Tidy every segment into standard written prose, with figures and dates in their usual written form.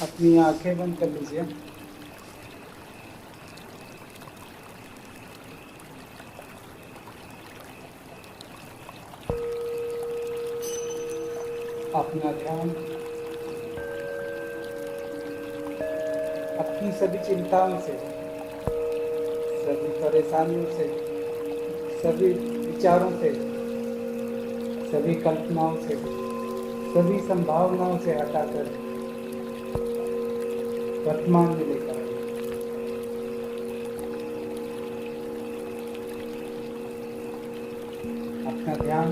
अपनी आंखें बंद कर लीजिए। अपना ध्यान अपनी सभी चिंताओं से, सभी परेशानियों से, सभी विचारों से, सभी कल्पनाओं से, सभी संभावनाओं से हटाकर वर्तमान में लेकर आइए। अपना ध्यान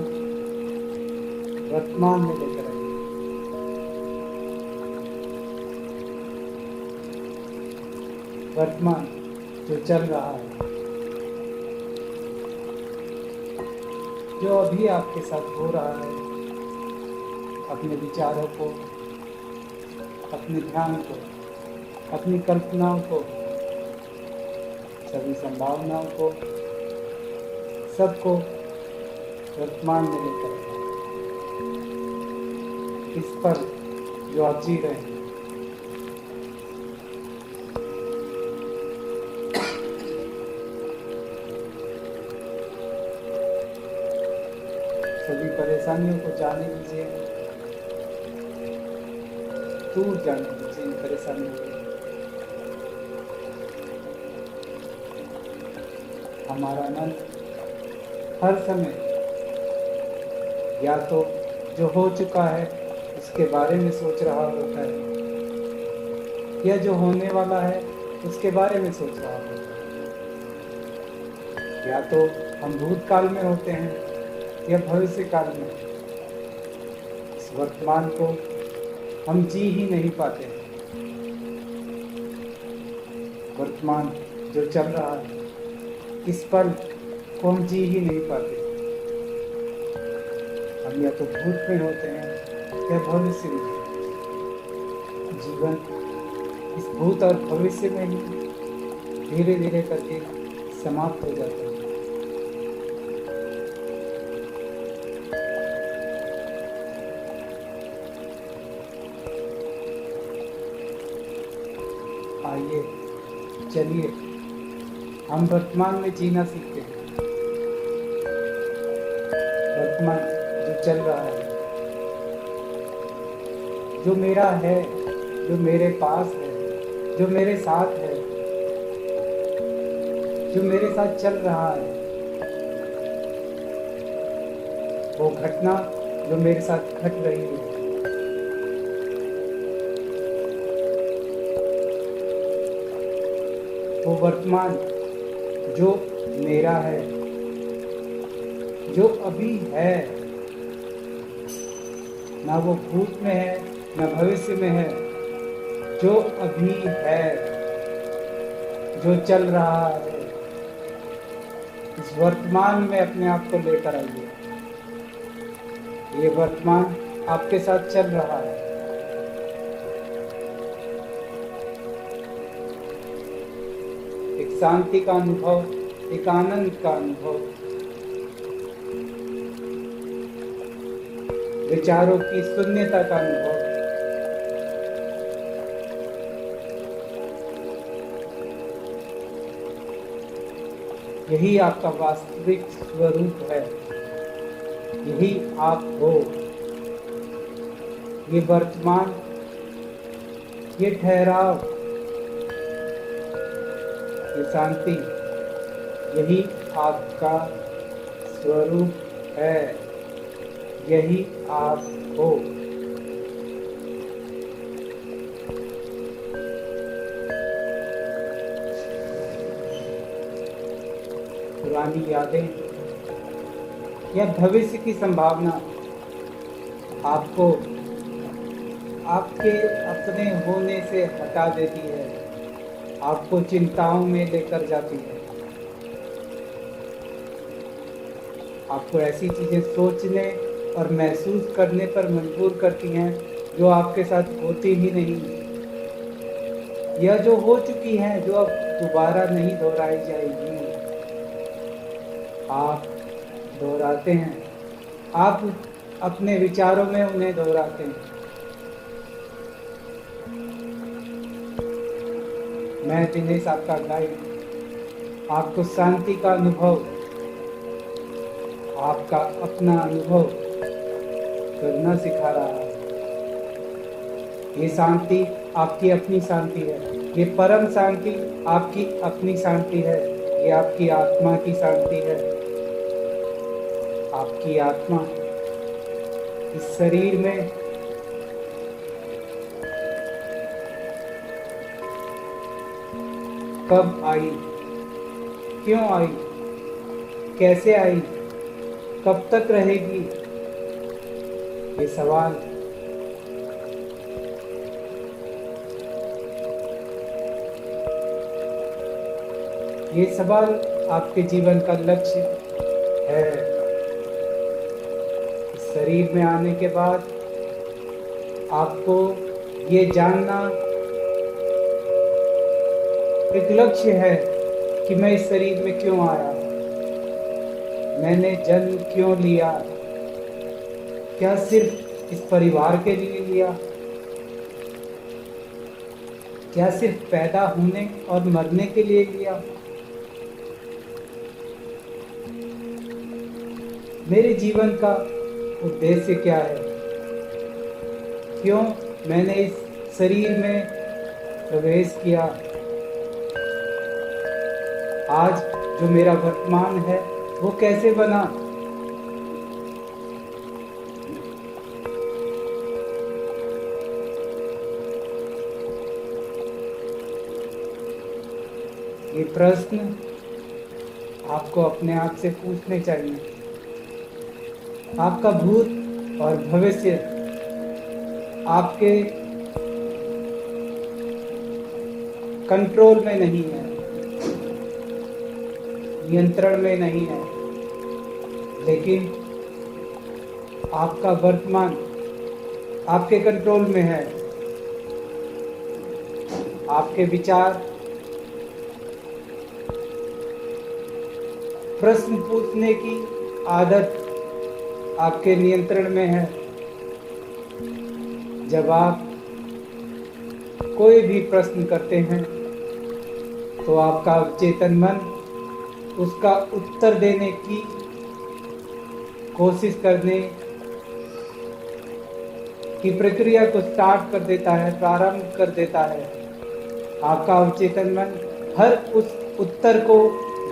वर्तमान में लेकर आइए। वर्तमान जो चल रहा है, जो अभी आपके साथ हो रहा है, अपने विचारों को, अपने ध्यान को, अपनी कल्पनाओं को, सभी संभावनाओं को, सबको वर्तमान में लेकर आइए। इस पर जो आप जी रहे हैं, सभी परेशानियों को जाने दीजिए, दूर जाने दीजिए इन परेशानियों को। हमारा मन हर समय या तो जो हो चुका है उसके बारे में सोच रहा होता है, या जो होने वाला है उसके बारे में सोच रहा होता है। या तो हम भूतकाल में होते हैं या भविष्य काल में। इस वर्तमान को हम जी ही नहीं पाते। वर्तमान जो चल रहा है, इस पल को हम जी ही नहीं पाते। हम या तो भूत में होते हैं या भविष्य में। जीवन इस भूत और भविष्य में ही धीरे धीरे करके समाप्त हो जाता है। आइए, चलिए, हम वर्तमान में जीना सीखते हैं। वर्तमान जो चल रहा है, जो मेरा है, जो मेरे पास है, जो मेरे साथ है, जो मेरे साथ चल रहा है, वो घटना जो मेरे साथ घट रही है, वो वर्तमान जो मेरा है, जो अभी है, ना वो भूत में है ना भविष्य में है, जो अभी है, जो चल रहा है। इस वर्तमान में अपने आप को लेकर आइए। ये वर्तमान आपके साथ चल रहा है। एक शांति का अनुभव, एक आनंद का अनुभव, विचारों की शून्यता का अनुभव। यही आपका वास्तविक स्वरूप है। यही आप हो। ये वर्तमान, ये ठहराव, ये शांति, यही आपका स्वरूप है। यही आप हो। पुरानी यादें या भविष्य की संभावना आपको आपके अपने होने से हटा देती है, आपको चिंताओं में लेकर जाती है, आपको ऐसी चीजें सोचने और महसूस करने पर मजबूर करती हैं जो आपके साथ होती ही नहीं, या जो हो चुकी हैं, जो अब दोबारा नहीं दोहराई जाएगी। आप दोहराते हैं, आप अपने विचारों में उन्हें दोहराते हैं। मैं दिनेश आपका गाइड आपको शांति का अनुभव, आपका अपना अनुभव करना सिखा रहा है। ये शांति आपकी अपनी शांति है, ये परम शांति आपकी अपनी शांति है, ये आपकी आत्मा की शांति है। आपकी आत्मा इस शरीर में कब आई, क्यों आई, कैसे आई, कब तक रहेगी, ये सवाल आपके जीवन का लक्ष्य है। इस शरीर में आने के बाद आपको ये जानना एक लक्ष्य है कि मैं इस शरीर में क्यों आया, मैंने जन्म क्यों लिया, क्या सिर्फ इस परिवार के लिए लिया, क्या सिर्फ पैदा होने और मरने के लिए लिया। मेरे जीवन का उद्देश्य क्या है, क्यों मैंने इस शरीर में प्रवेश किया। आज जो मेरा वर्तमान है वो कैसे बना। ये प्रश्न आपको अपने आप से पूछने चाहिए। आपका भूत और भविष्य आपके कंट्रोल में नहीं है, नियंत्रण में नहीं है, लेकिन आपका वर्तमान आपके कंट्रोल में है। आपके विचार, प्रश्न पूछने की आदत आपके नियंत्रण में है। जब आप कोई भी प्रश्न करते हैं तो आपका चेतन मन उसका उत्तर देने की कोशिश करने की प्रक्रिया को स्टार्ट कर देता है, प्रारंभ कर देता है। आपका अवचेतन मन हर उस उत्तर को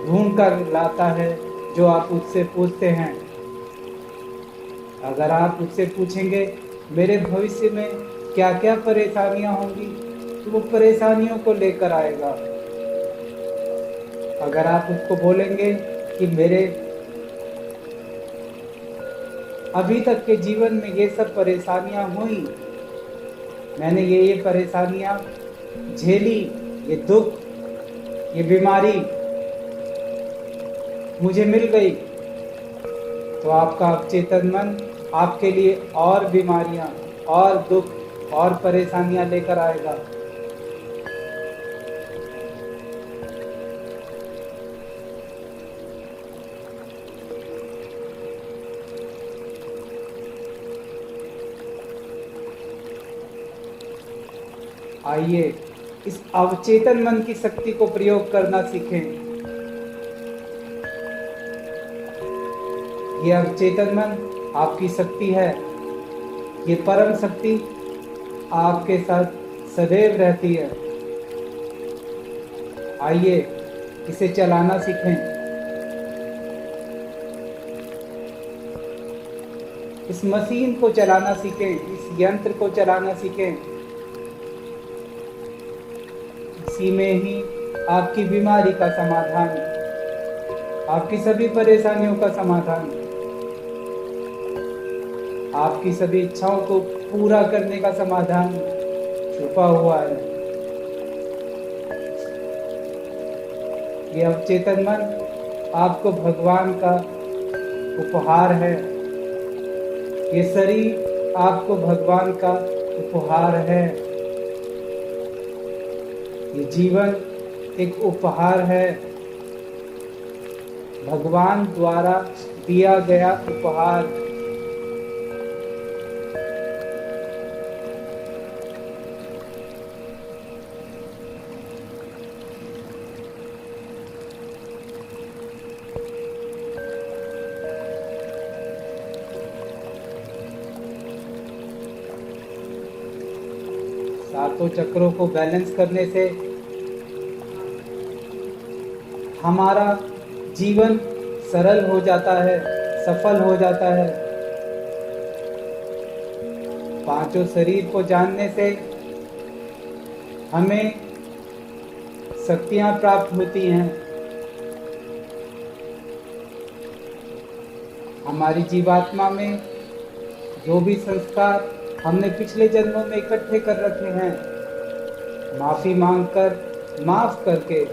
ढूंढ कर लाता है जो आप उससे पूछते हैं। अगर आप उससे पूछेंगे मेरे भविष्य में क्या क्या परेशानियां होंगी, तो वो परेशानियों को लेकर आएगा। अगर आप उसको बोलेंगे कि मेरे अभी तक के जीवन में ये सब परेशानियां हुई, मैंने ये परेशानियां झेली, ये दुख, ये बीमारी मुझे मिल गई, तो आपका अवचेतन मन आपके लिए और बीमारियां, और दुख, और परेशानियां लेकर आएगा। आइए इस अवचेतन मन की शक्ति को प्रयोग करना सीखें। ये अवचेतन मन आपकी शक्ति है, ये परम शक्ति आपके साथ सदैव रहती है। आइए इसे चलाना सीखें। इस मशीन को चलाना सीखें, इस यंत्र को चलाना सीखें। इसी में ही आपकी बीमारी का समाधान, आपकी सभी परेशानियों का समाधान, आपकी सभी इच्छाओं को पूरा करने का समाधान छुपा हुआ है। ये अवचेतन मन आपको भगवान का उपहार है। ये शरीर आपको भगवान का उपहार है। ये जीवन एक उपहार है, भगवान द्वारा दिया गया उपहार। सातों चक्रों को बैलेंस करने से हमारा जीवन सरल हो जाता है, सफल हो जाता है। पांचों शरीर को जानने से हमें शक्तियां प्राप्त होती हैं। हमारी जीवात्मा में जो भी संस्कार हमने पिछले जन्मों में इकट्ठे कर रखे हैं, माफी मांगकर, माफ करके,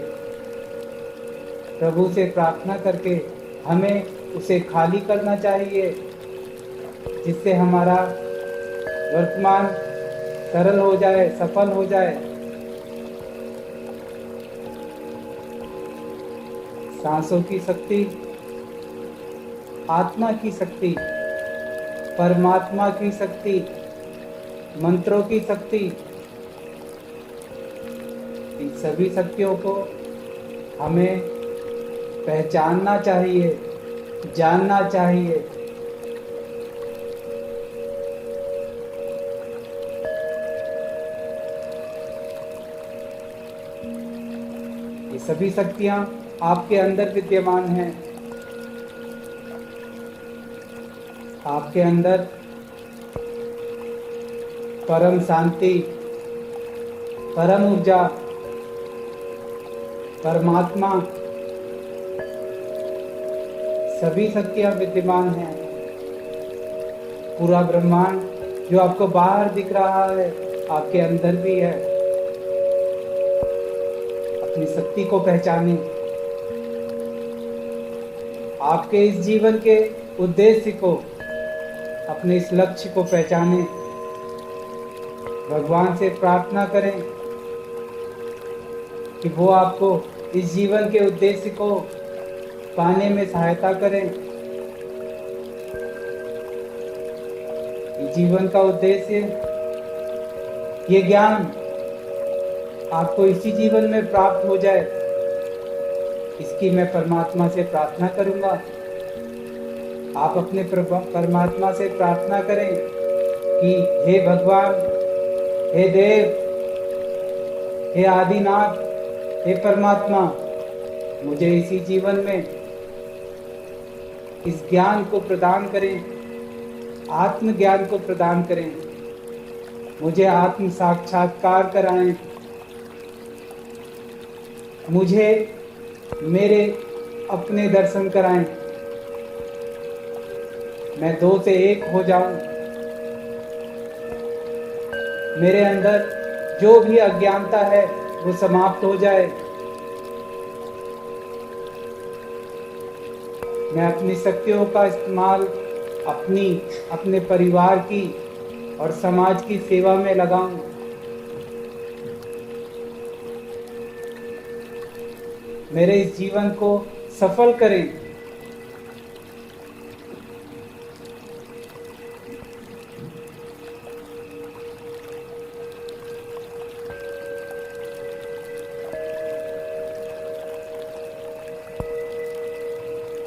प्रभु से प्रार्थना करके हमें उसे खाली करना चाहिए, जिससे हमारा वर्तमान सरल हो जाए, सफल हो जाए। सांसों की शक्ति, आत्मा की शक्ति, परमात्मा की शक्ति, मंत्रों की शक्ति, इन सभी शक्तियों को हमें पहचानना चाहिए, जानना चाहिए। ये सभी शक्तियां आपके अंदर विद्यमान हैं। आपके अंदर परम शांति, परम ऊर्जा, परमात्मा, सभी शक्तियां विद्यमान हैं। पूरा ब्रह्मांड जो आपको बाहर दिख रहा है, आपके अंदर भी है। अपनी शक्ति को पहचानें। आपके इस जीवन के उद्देश्य को, अपने इस लक्ष्य को पहचानें। भगवान से प्रार्थना करें कि वो आपको इस जीवन के उद्देश्य को पाने में सहायता करें। जीवन का उद्देश्य, ये ज्ञान आपको इसी जीवन में प्राप्त हो जाए, इसकी मैं परमात्मा से प्रार्थना करूंगा। आप अपने परमात्मा से प्रार्थना करें कि हे भगवान, हे देव, हे आदिनाथ, हे परमात्मा, मुझे इसी जीवन में इस ज्ञान को प्रदान करें, आत्मज्ञान को प्रदान करें। मुझे आत्म साक्षात्कार कराएं। मुझे मेरे अपने दर्शन कराएं। मैं दो से एक हो जाऊं। मेरे अंदर जो भी अज्ञानता है वो समाप्त हो जाए। मैं अपनी शक्तियों का इस्तेमाल अपने परिवार की और समाज की सेवा में लगाऊं। मेरे इस जीवन को सफल करें।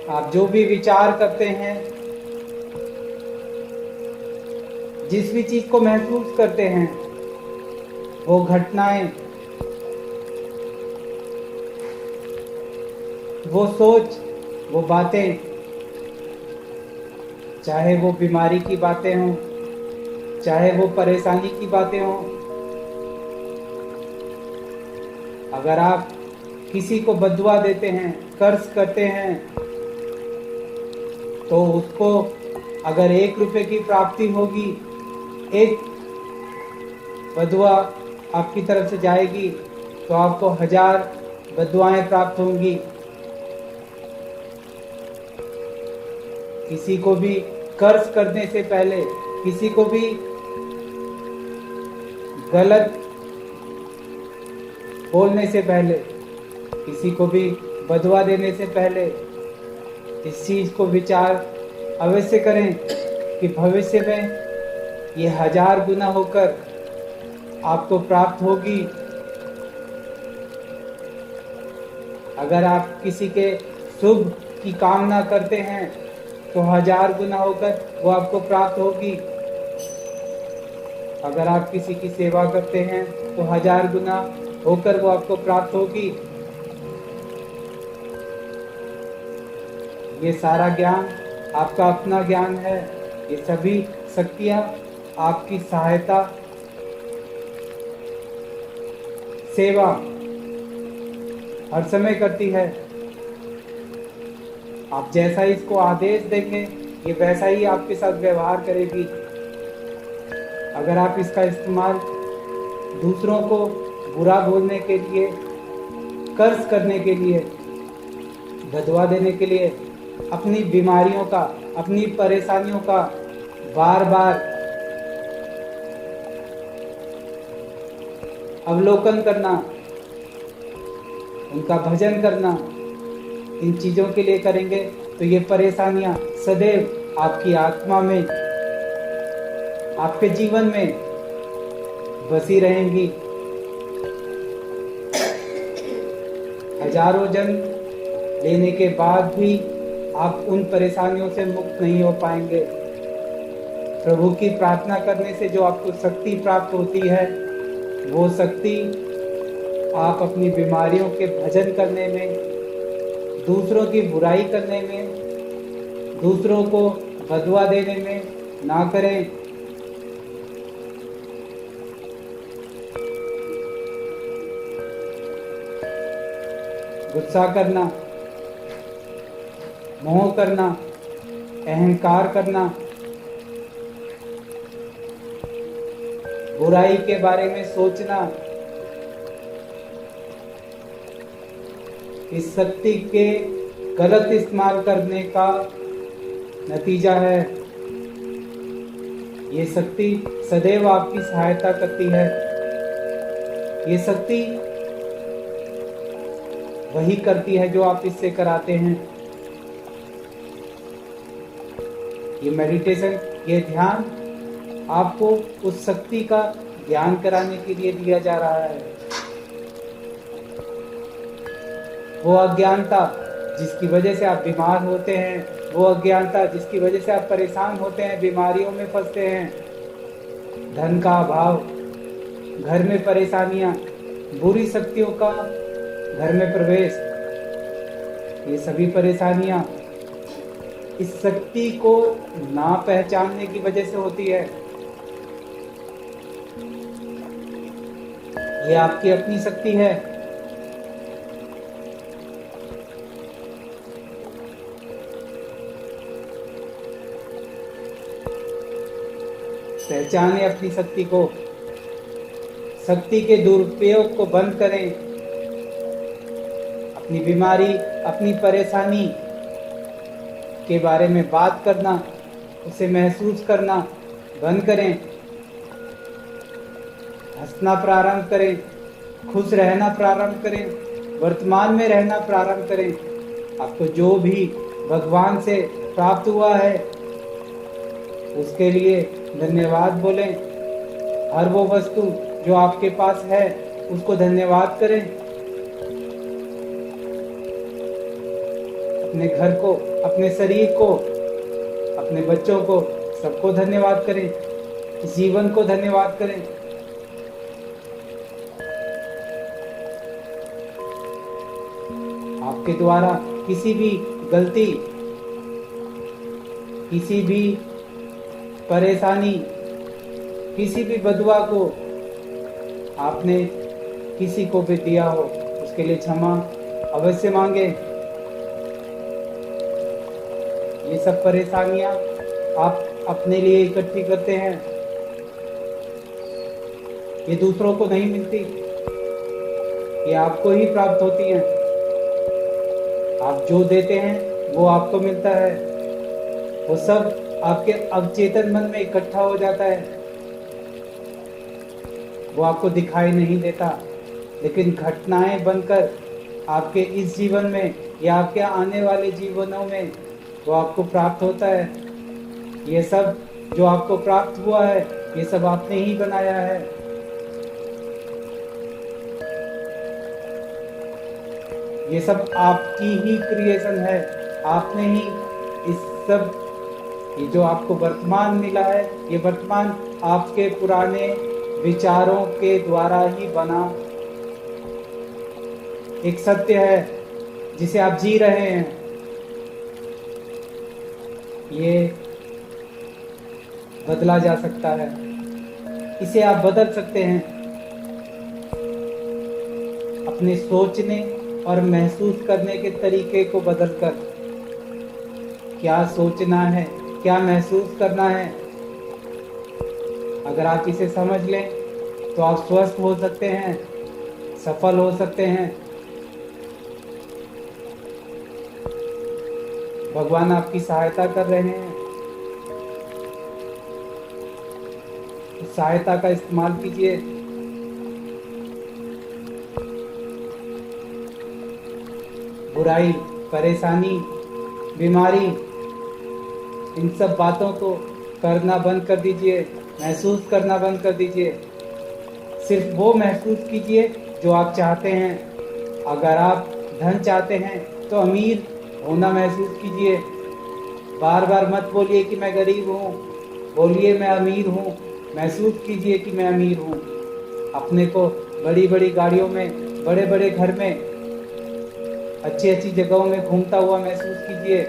आप जो भी विचार करते हैं, जिस भी चीज को महसूस करते हैं, वो घटनाएं, वो सोच, वो बातें, चाहे वो बीमारी की बातें हों, चाहे वो परेशानी की बातें हों, अगर आप किसी को बद्दुआ देते हैं, कर्ज करते हैं, तो उसको अगर 1 रुपए की प्राप्ति होगी, एक बद्दुआ आपकी तरफ से जाएगी, तो आपको 1000 बद्दुआएं प्राप्त होंगी। किसी को भी कर्ज करने से पहले, किसी को भी गलत बोलने से पहले, किसी को भी बदवा देने से पहले इस चीज को विचार अवश्य करें कि भविष्य में ये 1000 गुना होकर आपको प्राप्त होगी। अगर आप किसी के शुभ की कामना करते हैं तो 1000 गुना होकर वो आपको प्राप्त होगी। अगर आप किसी की सेवा करते हैं तो 1000 गुना होकर वो आपको प्राप्त होगी। ये सारा ज्ञान आपका अपना ज्ञान है। ये सभी शक्तियाँ आपकी सहायता, सेवा हर समय करती है। आप जैसा इसको आदेश देंगे ये वैसा ही आपके साथ व्यवहार करेगी। अगर आप इसका इस्तेमाल दूसरों को बुरा बोलने के लिए, कर्ज करने के लिए, बदवा देने के लिए, अपनी बीमारियों का, अपनी परेशानियों का बार बार अवलोकन करना, उनका भजन करना, इन चीज़ों के लिए करेंगे तो ये परेशानियां सदैव आपकी आत्मा में, आपके जीवन में बसी रहेंगी। हजारों जन्म लेने के बाद भी आप उन परेशानियों से मुक्त नहीं हो पाएंगे। प्रभु की प्रार्थना करने से जो आपको शक्ति प्राप्त होती है, वो शक्ति आप अपनी बीमारियों के भजन करने में, दूसरों की बुराई करने में, दूसरों को बदवा देने में ना करें। गुस्सा करना, मोह करना, अहंकार करना, बुराई के बारे में सोचना, इस शक्ति के गलत इस्तेमाल करने का नतीजा है। ये शक्ति सदैव आपकी सहायता करती है। ये शक्ति वही करती है जो आप इससे कराते हैं। ये मेडिटेशन, ये ध्यान आपको उस शक्ति का ज्ञान कराने के लिए दिया जा रहा है। वो अज्ञानता जिसकी वजह से आप बीमार होते हैं, वो अज्ञानता जिसकी वजह से आप परेशान होते हैं, बीमारियों में फंसते हैं, धन का अभाव, घर में परेशानियां, बुरी शक्तियों का घर में प्रवेश, ये सभी परेशानियां इस शक्ति को ना पहचानने की वजह से होती है। ये आपकी अपनी शक्ति है। पहचाने अपनी शक्ति को, शक्ति के दुरुपयोग को बंद करें। अपनी बीमारी, अपनी परेशानी के बारे में बात करना, उसे महसूस करना बंद करें। हंसना प्रारंभ करें, खुश रहना प्रारंभ करें, वर्तमान में रहना प्रारंभ करें। आपको जो भी भगवान से प्राप्त हुआ है उसके लिए धन्यवाद बोलें। हर वो वस्तु जो आपके पास है उसको धन्यवाद करें। अपने घर को, अपने शरीर को, अपने बच्चों को, सबको धन्यवाद करें। जीवन को धन्यवाद करें। आपके द्वारा किसी भी गलती, किसी भी परेशानी, किसी भी बदुआ को आपने किसी को भी दिया हो, उसके लिए क्षमा अवश्य मांगे। ये सब परेशानियां आप अपने लिए इकट्ठी करते हैं, ये दूसरों को नहीं मिलती, ये आपको ही प्राप्त होती हैं। आप जो देते हैं वो आपको मिलता है। वो सब आपके अवचेतन मन में इकट्ठा हो जाता है। वो आपको दिखाई नहीं देता, लेकिन घटनाएं बनकर आपके इस जीवन में या आपके आने वाले जीवनों में वो आपको प्राप्त होता है। ये सब जो आपको प्राप्त हुआ है, ये सब आपने ही बनाया है। ये सब आपकी ही क्रिएशन है। आपने ही इस सब, ये जो आपको वर्तमान मिला है, ये वर्तमान आपके पुराने विचारों के द्वारा ही बना एक सत्य है जिसे आप जी रहे हैं। ये बदला जा सकता है, इसे आप बदल सकते हैं अपने सोचने और महसूस करने के तरीके को बदलकर। क्या सोचना है, क्या महसूस करना है, अगर आप इसे समझ लें तो आप स्वस्थ हो सकते हैं, सफल हो सकते हैं। भगवान आपकी सहायता कर रहे हैं, उस सहायता का इस्तेमाल कीजिए। बुराई, परेशानी, बीमारी, इन सब बातों को करना बंद कर दीजिए, महसूस करना बंद कर दीजिए। सिर्फ वो महसूस कीजिए जो आप चाहते हैं। अगर आप धन चाहते हैं तो अमीर होना महसूस कीजिए। बार बार मत बोलिए कि मैं गरीब हूँ, बोलिए मैं अमीर हूँ। महसूस कीजिए कि मैं अमीर हूँ। अपने को बड़ी बड़ी गाड़ियों में, बड़े बड़े घर में, अच्छी अच्छी जगहों में घूमता हुआ महसूस कीजिए।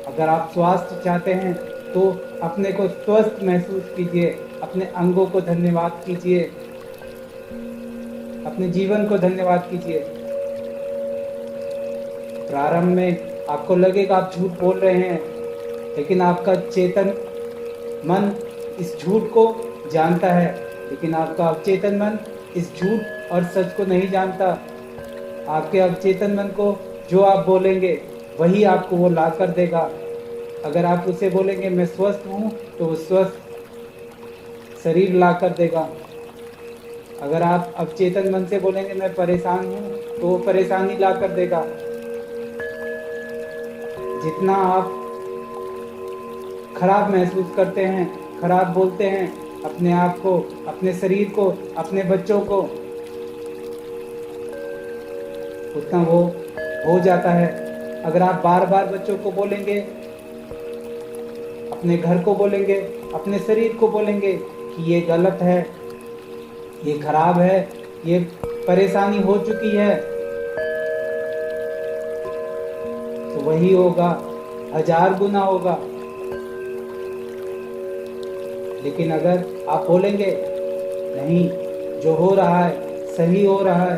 अगर आप स्वास्थ्य चाहते हैं तो अपने को स्वस्थ महसूस कीजिए। अपने अंगों को धन्यवाद कीजिए, अपने जीवन को धन्यवाद कीजिए। प्रारंभ में आपको लगेगा आप झूठ बोल रहे हैं, लेकिन आपका चेतन मन इस झूठ को जानता है, लेकिन आपका अवचेतन मन इस झूठ और सच को नहीं जानता। आपके अवचेतन मन को जो आप बोलेंगे वही आपको वो ला कर देगा। अगर आप उसे बोलेंगे मैं स्वस्थ हूँ तो वो स्वस्थ शरीर ला कर देगा। अगर आप अवचेतन मन से बोलेंगे मैं परेशान हूँ तो वो परेशानी ला कर देगा। जितना आप खराब महसूस करते हैं, खराब बोलते हैं अपने आप को, अपने शरीर को, अपने बच्चों को, उतना वो हो जाता है। अगर आप बार बार बच्चों को बोलेंगे, अपने घर को बोलेंगे, अपने शरीर को बोलेंगे कि ये गलत है, ये खराब है, ये परेशानी हो चुकी है, तो वही होगा, 1000 गुना होगा। लेकिन अगर आप बोलेंगे नहीं, जो हो रहा है सही हो रहा है,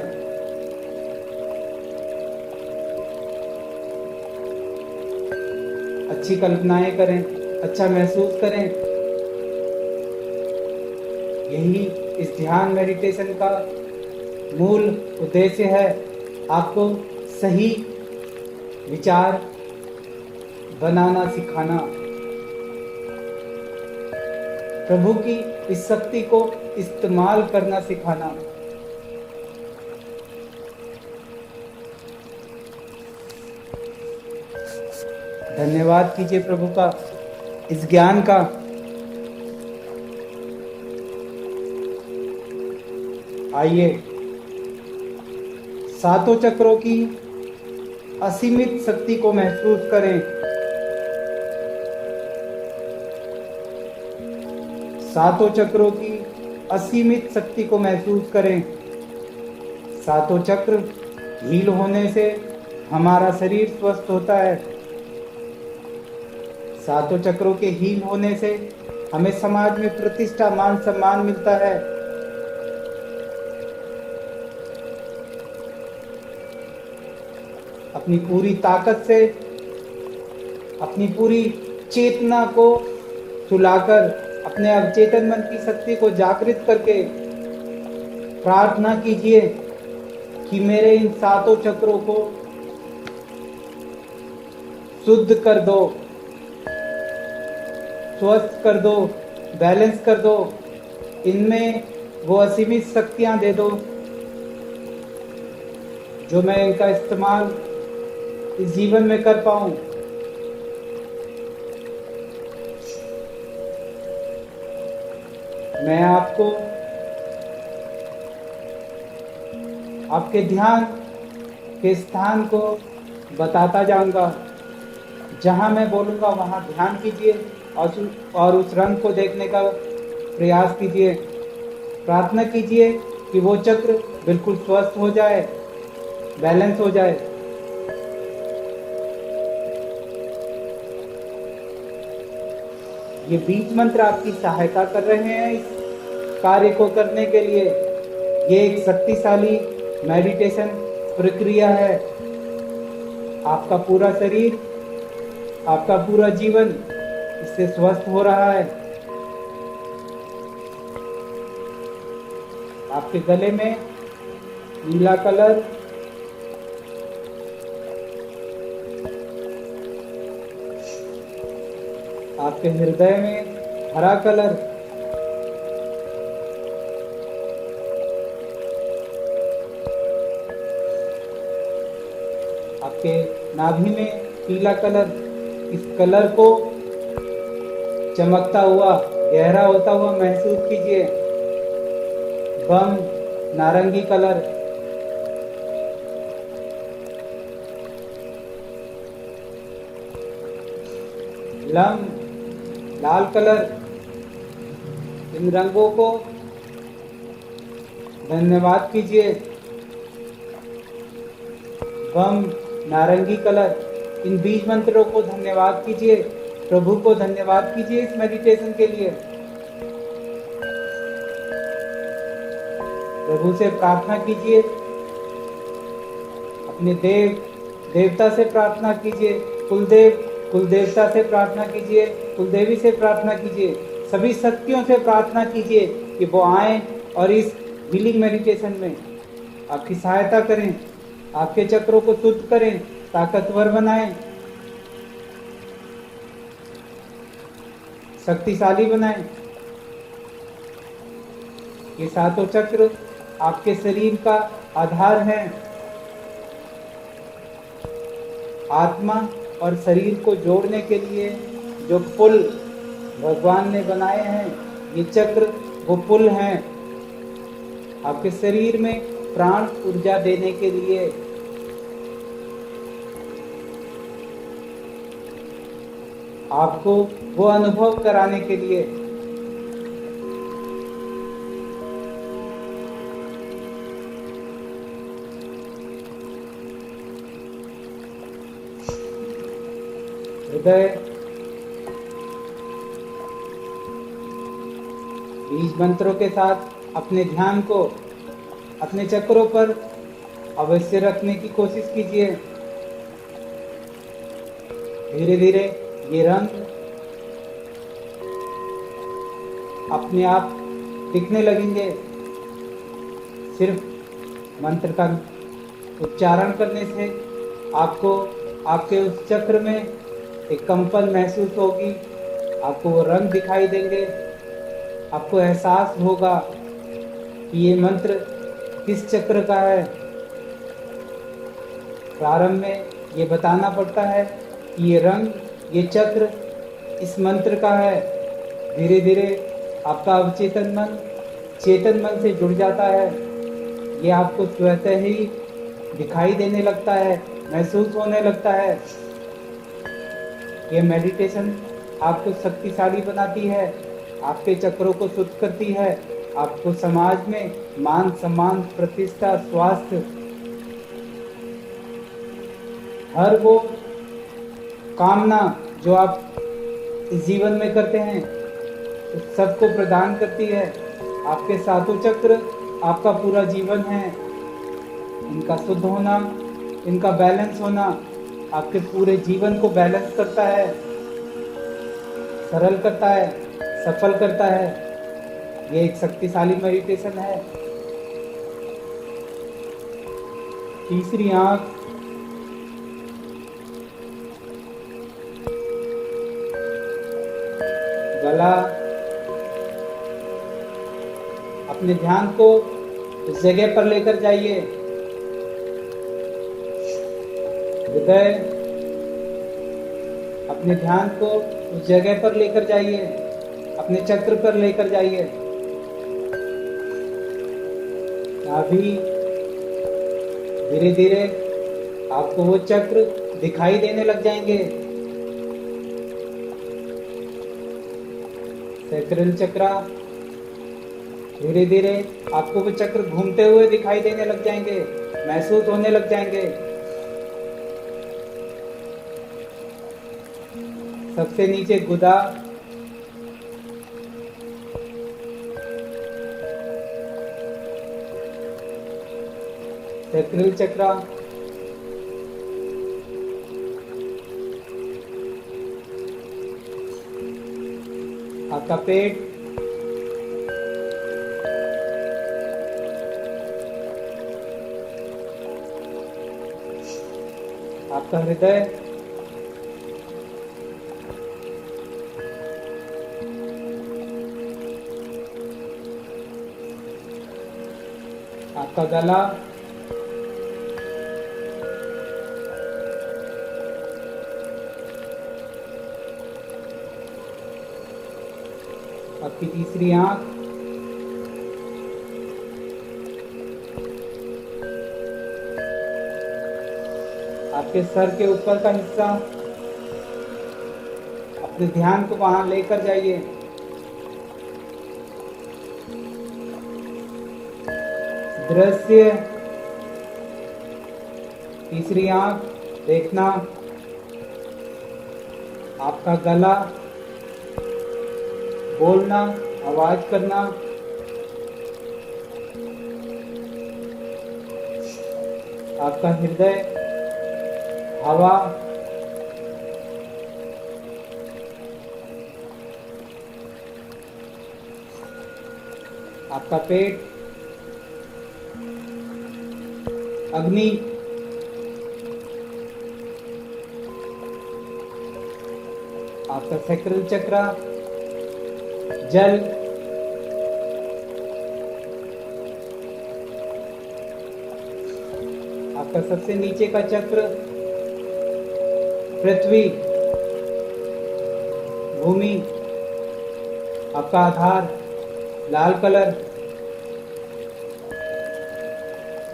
अच्छी कल्पनाएं करें, अच्छा महसूस करें, यही इस ध्यान मेडिटेशन का मूल उद्देश्य है। आपको सही विचार बनाना सिखाना, प्रभु की इस शक्ति को इस्तेमाल करना सिखाना। धन्यवाद कीजिए प्रभु का इस ज्ञान का। आइए सातों चक्रों की असीमित शक्ति को महसूस करें। सातों चक्रों की असीमित शक्ति को महसूस करें। सातों चक्र हील होने से हमारा शरीर स्वस्थ होता है। सातों चक्रों के हील होने से हमें समाज में प्रतिष्ठा, मान सम्मान मिलता है। अपनी पूरी ताकत से, अपनी पूरी चेतना को सुलाकर, अपने अवचेतन मन की शक्ति को जागृत करके प्रार्थना कीजिए कि मेरे इन सातों चक्रों को शुद्ध कर दो, स्वस्थ कर दो, बैलेंस कर दो। इनमें वो असीमित शक्तियां दे दो जो मैं इनका इस्तेमाल इस जीवन में कर पाऊं। मैं आपको आपके ध्यान के स्थान को बताता जाऊंगा। जहां मैं बोलूंगा वहां ध्यान कीजिए, और उस रंग को देखने का प्रयास कीजिए। प्रार्थना कीजिए कि वो चक्र बिल्कुल स्वस्थ हो जाए, बैलेंस हो जाए। ये बीज मंत्र आपकी सहायता कर रहे हैं इस कार्य को करने के लिए। ये एक शक्तिशाली मेडिटेशन प्रक्रिया है। आपका पूरा शरीर, आपका पूरा जीवन इससे स्वस्थ हो रहा है। आपके गले में नीला कलर, आपके हृदय में हरा कलर, आपके नाभि में पीला कलर। इस कलर को चमकता हुआ, गहरा होता हुआ महसूस कीजिए। बम नारंगी कलर, लम लाल कलर। इन रंगों को धन्यवाद कीजिए। बम नारंगी कलर, इन बीज मंत्रों को धन्यवाद कीजिए। प्रभु को धन्यवाद कीजिए इस मेडिटेशन के लिए। प्रभु से प्रार्थना कीजिए, अपने देवता से प्रार्थना कीजिए, कुलदेवता से प्रार्थना कीजिए, कुलदेवी से प्रार्थना कीजिए, सभी शक्तियों से प्रार्थना कीजिए कि वो आए और इस हीलिंग मेडिटेशन में आपकी सहायता करें, आपके चक्रों को शुद्ध करें, ताकतवर बनाएं, शक्तिशाली बनाएं। ये सातों चक्र आपके शरीर का आधार है। आत्मा और शरीर को जोड़ने के लिए जो पुल भगवान ने बनाए हैं, ये चक्र वो पुल हैं आपके शरीर में प्राण ऊर्जा देने के लिए। आपको वो अनुभव कराने के लिए। हृदय बीज मंत्रों के साथ अपने ध्यान को अपने चक्रों पर अवश्य रखने की कोशिश कीजिए। धीरे धीरे ये रंग अपने आप दिखने लगेंगे। सिर्फ मंत्र का उच्चारण करने से आपको आपके उस चक्र में एक कंपन महसूस होगी, आपको वो रंग दिखाई देंगे, आपको एहसास होगा कि ये मंत्र किस चक्र का है। प्रारंभ में ये बताना पड़ता है कि ये रंग, ये चक्र इस मंत्र का है। धीरे धीरे आपका अवचेतन मन चेतन मन से जुड़ जाता है। ये आपको स्वतः ही दिखाई देने लगता है, महसूस होने लगता है। ये मेडिटेशन आपको शक्तिशाली बनाती है, आपके चक्रों को शुद्ध करती है, आपको समाज में मान सम्मान, प्रतिष्ठा, स्वास्थ्य, हर वो कामना जो आप इस जीवन में करते हैं उस सबको प्रदान करती है। आपके सातों चक्र आपका पूरा जीवन है। इनका शुद्ध होना, इनका बैलेंस होना आपके पूरे जीवन को बैलेंस करता है, सरल करता है, सफल करता है। ये एक शक्तिशाली मेडिटेशन है। तीसरी आंख, गला, अपने ध्यान को उस जगह पर लेकर जाइए। हृदय, अपने ध्यान को उस जगह पर लेकर जाइए, अपने चक्र पर लेकर जाइए। नाभि, धीरे धीरे आपको वो चक्र दिखाई देने लग जाएंगे। सैक्रल चक्र। धीरे धीरे आपको वो चक्र घूमते हुए दिखाई देने लग जाएंगे, महसूस होने लग जाएंगे। सबसे नीचे गुदा, सैक्रल चक्र, आपका पेट, आपका हृदय, आपका गला, आपकी तीसरी आंख, आपके सर के ऊपर का हिस्सा। अपने ध्यान को वहां लेकर जाइए। दृश्य, तीसरी आंख, देखना, आपका गला, बोलना, आवाज करना, आपका हृदय, हवा, आपका पेट, अग्नि, आपका सैक्रल चक्र, जल, आपका सबसे नीचे का चक्र, पृथ्वी, भूमि, आपका आधार, लाल कलर,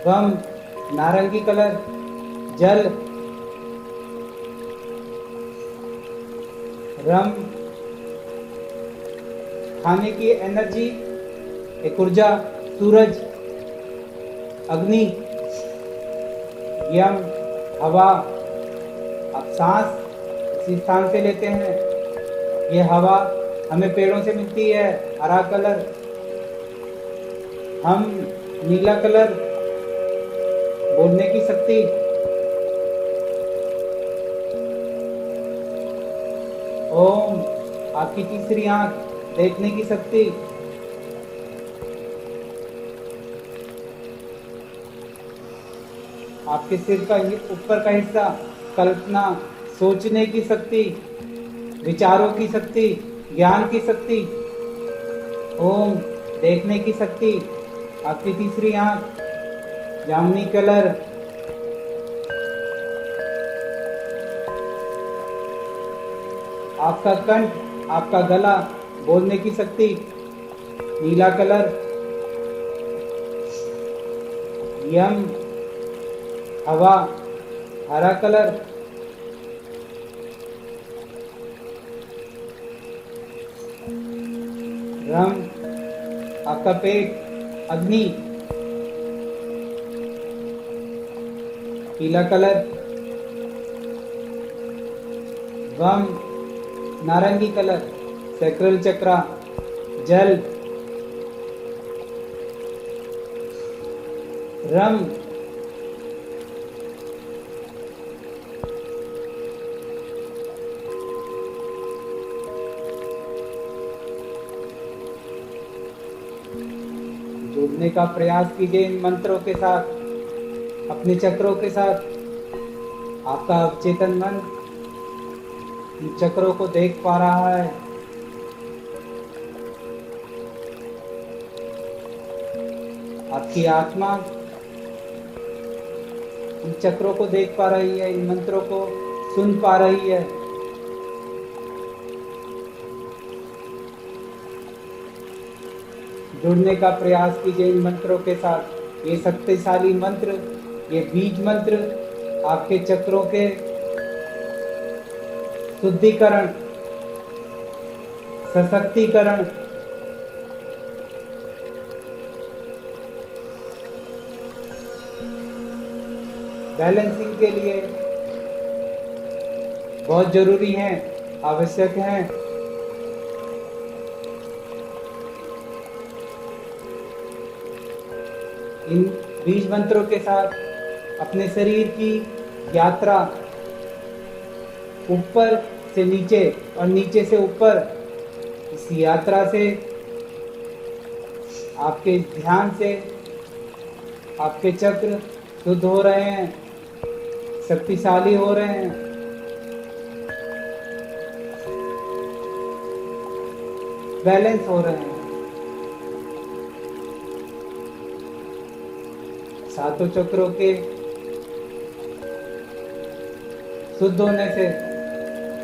वम, नारंगी कलर, जल, रम, खाने की एनर्जी, एक ऊर्जा, सूरज, अग्नि, यम, हवा। आप सांस इसी स्थान से लेते हैं। ये हवा हमें पेड़ों से मिलती है, हरा कलर, हम, नीला कलर, बोलने की शक्ति, ओम, आपकी तीसरी आंख, देखने की शक्ति, आपके सिर का ऊपर का हिस्सा, कल्पना, सोचने की शक्ति, विचारों की शक्ति, ज्ञान की शक्ति, ओम, देखने की शक्ति, आपकी तीसरी आंख, जामुनी कलर, आपका कंठ, आपका गला, बोलने की शक्ति, नीला कलर, यम, हवा, हरा कलर, रम, आपका पेट, अग्नि, पीला कलर, वम, नारंगी कलर, सैक्रल चक्र, जल, रम, जुड़ने का प्रयास कीजिए इन मंत्रों के साथ, अपने चक्रों के साथ। आपका अवचेतन मन इन चक्रों को देख पा रहा है। आपकी आत्मा इन चक्रों को देख पा रही है, इन मंत्रों को सुन पा रही है। जुड़ने का प्रयास कीजिए इन मंत्रों के साथ। ये शक्तिशाली मंत्र, ये बीज मंत्र आपके चक्रों के शुद्धिकरण, सशक्तिकरण, बैलेंसिंग के लिए बहुत जरूरी हैं, आवश्यक हैं। इन बीज मंत्रों के साथ अपने शरीर की यात्रा ऊपर से नीचे और नीचे से ऊपर, इस यात्रा से आपके ध्यान से आपके चक्र शुद्ध हो रहे हैं, शक्तिशाली हो रहे हैं। बैलेंस हो रहे हैं। सातों चक्रों के शुद्ध होने से,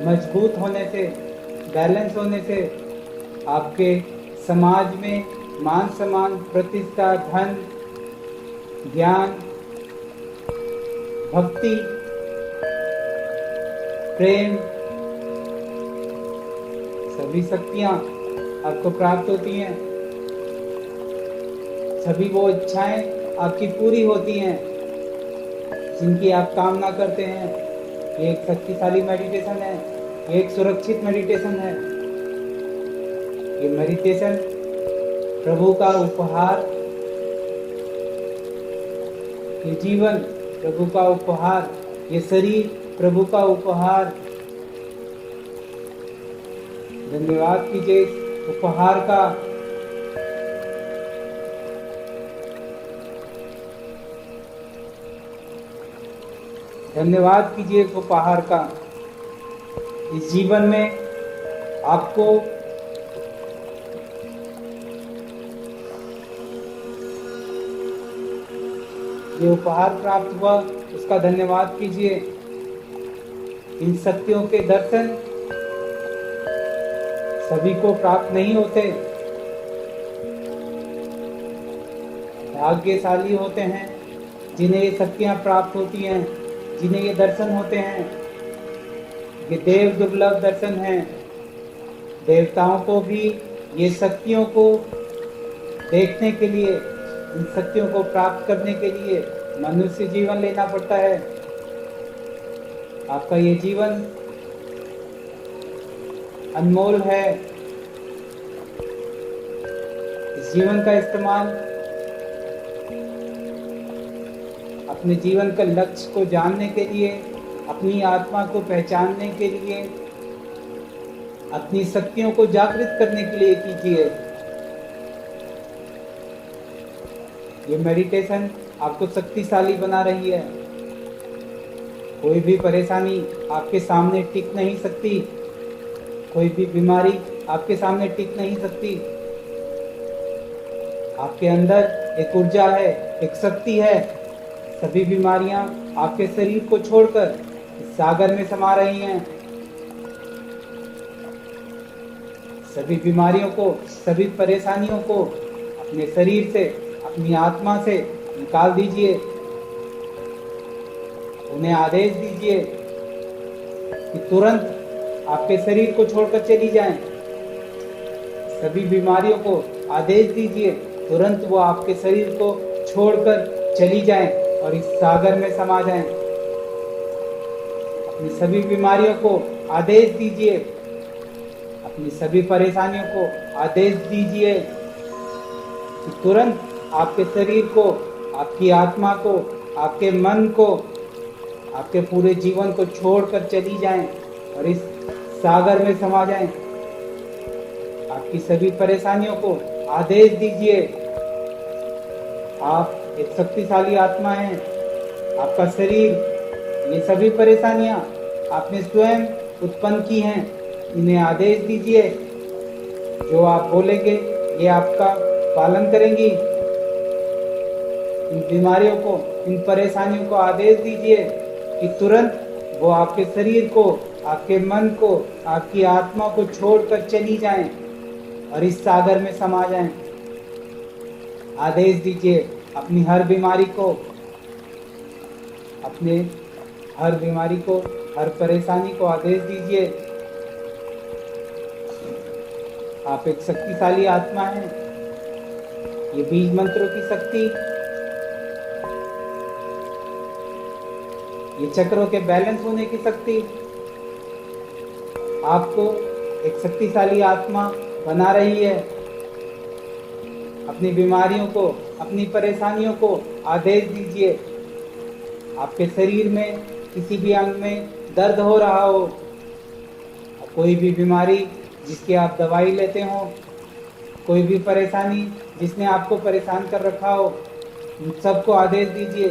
मजबूत होने से, बैलेंस होने से आपके समाज में मान सम्मान, प्रतिष्ठा, धन, ज्ञान, भक्ति, प्रेम, सभी शक्तियां आपको प्राप्त होती हैं। सभी वो इच्छाएं आपकी पूरी होती हैं जिनकी आप कामना करते हैं। ये एक शक्तिशाली मेडिटेशन है, ये एक सुरक्षित मेडिटेशन है। ये मेडिटेशन प्रभु का उपहार, ये जीवन प्रभु का उपहार, ये शरीर प्रभु का उपहार। धन्यवाद कीजिए इस उपहार का। धन्यवाद कीजिए इस उपहार का। इस जीवन में आपको ये उपहार प्राप्त हुआ, उसका धन्यवाद कीजिए। इन शक्तियों के दर्शन सभी को प्राप्त नहीं होते, भाग्यशाली होते हैं जिन्हें ये शक्तियां प्राप्त होती हैं, जिन्हें ये दर्शन होते हैं। ये देव दुर्लभ दर्शन हैं। देवताओं को भी ये शक्तियों को देखने के लिए, इन शक्तियों को प्राप्त करने के लिए मनुष्य जीवन लेना पड़ता है। आपका ये जीवन अनमोल है। इस जीवन का इस्तेमाल अपने जीवन का लक्ष्य को जानने के लिए, अपनी आत्मा को पहचानने के लिए, अपनी शक्तियों को जागृत करने के लिए कीजिए। ये मेडिटेशन आपको शक्तिशाली बना रही है। कोई भी परेशानी आपके सामने टिक नहीं सकती, कोई भी बीमारी आपके सामने टिक नहीं सकती। आपके अंदर एक ऊर्जा है, एक शक्ति है। सभी बीमारियां आपके शरीर को छोड़कर इस सागर में समा रही हैं। सभी बीमारियों को, सभी परेशानियों को अपने शरीर से, अपनी आत्मा से निकाल दीजिए। उन्हें आदेश दीजिए कि तुरंत आपके शरीर को छोड़कर चली जाएं। सभी बीमारियों को आदेश दीजिए, तुरंत वो आपके शरीर को छोड़कर चली जाएं और इस सागर में समा जाएं। अपनी सभी बीमारियों को आदेश दीजिए, अपनी सभी परेशानियों को आदेश दीजिए कि तुरंत आपके शरीर को, आपकी आत्मा को, आपके मन को, आपके पूरे जीवन को छोड़कर चली जाएं और इस सागर में समा जाएं। आपकी सभी परेशानियों को आदेश दीजिए। आप एक शक्तिशाली आत्मा हैं। आपका शरीर, ये सभी परेशानियां आपने स्वयं उत्पन्न की हैं। इन्हें आदेश दीजिए। जो आप बोलेंगे ये आपका पालन करेंगी। इन बीमारियों को, इन परेशानियों को आदेश दीजिए कि तुरंत वो आपके शरीर को, आपके मन को, आपकी आत्मा को छोड़कर चली जाएं और इस सागर में समा जाएं। आदेश दीजिए अपनी हर बीमारी को, अपने हर बीमारी को, हर परेशानी को आदेश दीजिए आप एक शक्तिशाली आत्मा हैं। ये बीज मंत्रों की शक्ति, ये चक्रों के बैलेंस होने की शक्ति आपको एक शक्तिशाली आत्मा बना रही है। अपनी बीमारियों को, अपनी परेशानियों को आदेश दीजिए। आपके शरीर में किसी भी अंग में दर्द हो रहा हो, कोई भी बीमारी जिसकी आप दवाई लेते हो, कोई भी परेशानी जिसने आपको परेशान कर रखा हो, उन सबको आदेश दीजिए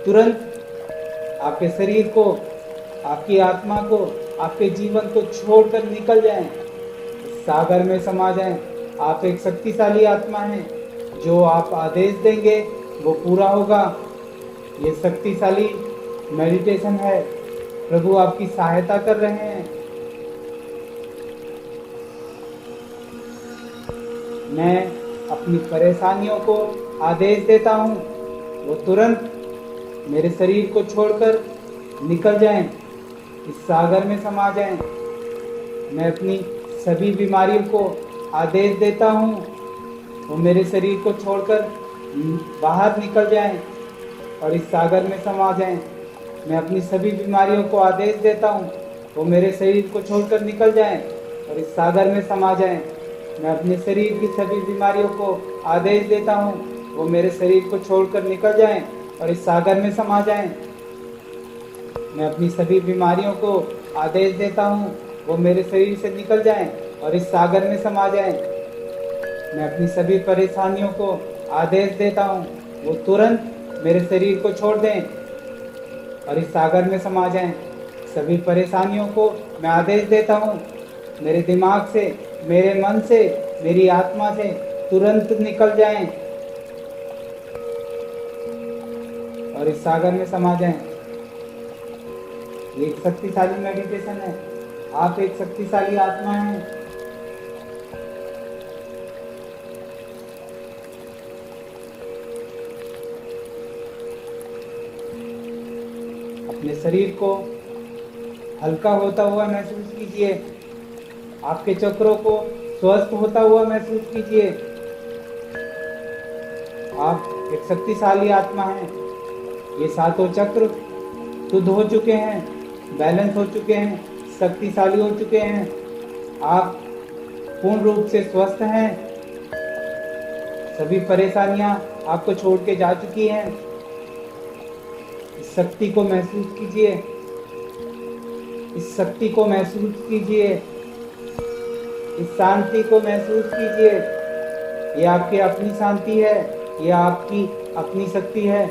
तुरंत आपके शरीर को, आपकी आत्मा को, आपके जीवन को छोड़कर निकल जाएं, सागर में समा जाएं। आप एक शक्तिशाली आत्मा हैं। जो आप आदेश देंगे वो पूरा होगा। ये शक्तिशाली मेडिटेशन है। प्रभु आपकी सहायता कर रहे हैं। मैं अपनी परेशानियों को आदेश देता हूँ, वो तुरंत मेरे शरीर को छोड़कर निकल जाएं, इस सागर में समा जाएं। मैं अपनी सभी बीमारियों को आदेश देता हूँ, वो मेरे शरीर को छोड़कर बाहर निकल जाएं और इस सागर में समा जाएं। मैं अपनी सभी बीमारियों को आदेश देता हूँ, वो मेरे शरीर को छोड़कर निकल जाएं और इस सागर में समा जाएं। मैं अपने शरीर की सभी बीमारियों को आदेश देता हूँ, वो मेरे शरीर को छोड़कर निकल जाएं और इस सागर में समा जाएं। मैं अपनी सभी बीमारियों को आदेश देता हूँ, वो मेरे शरीर से निकल जाएं और इस सागर में समा जाएं। मैं अपनी सभी परेशानियों को आदेश देता हूँ, वो तुरंत मेरे शरीर को छोड़ दें और इस सागर में समा जाएं। सभी परेशानियों को मैं आदेश देता हूँ, मेरे दिमाग से, मेरे मन से, मेरी आत्मा से तुरंत निकल जाएं और इस सागर में समा जाएं। ये एक शक्तिशाली मेडिटेशन है। आप एक शक्तिशाली आत्मा हैं। अपने शरीर को हल्का होता हुआ महसूस कीजिए। आपके चक्रों को स्वस्थ होता हुआ महसूस कीजिए। आप एक शक्तिशाली आत्मा हैं। ये सातों चक्र शुद्ध हो चुके हैं, बैलेंस हो चुके हैं, शक्तिशाली हो चुके हैं। आप पूर्ण रूप से स्वस्थ हैं। सभी परेशानियां आपको छोड़ के जा चुकी हैं। इस शक्ति को महसूस कीजिए। इस शक्ति को महसूस कीजिए। इस शांति को महसूस कीजिए। ये आपकी अपनी शांति है, ये आपकी अपनी शक्ति है।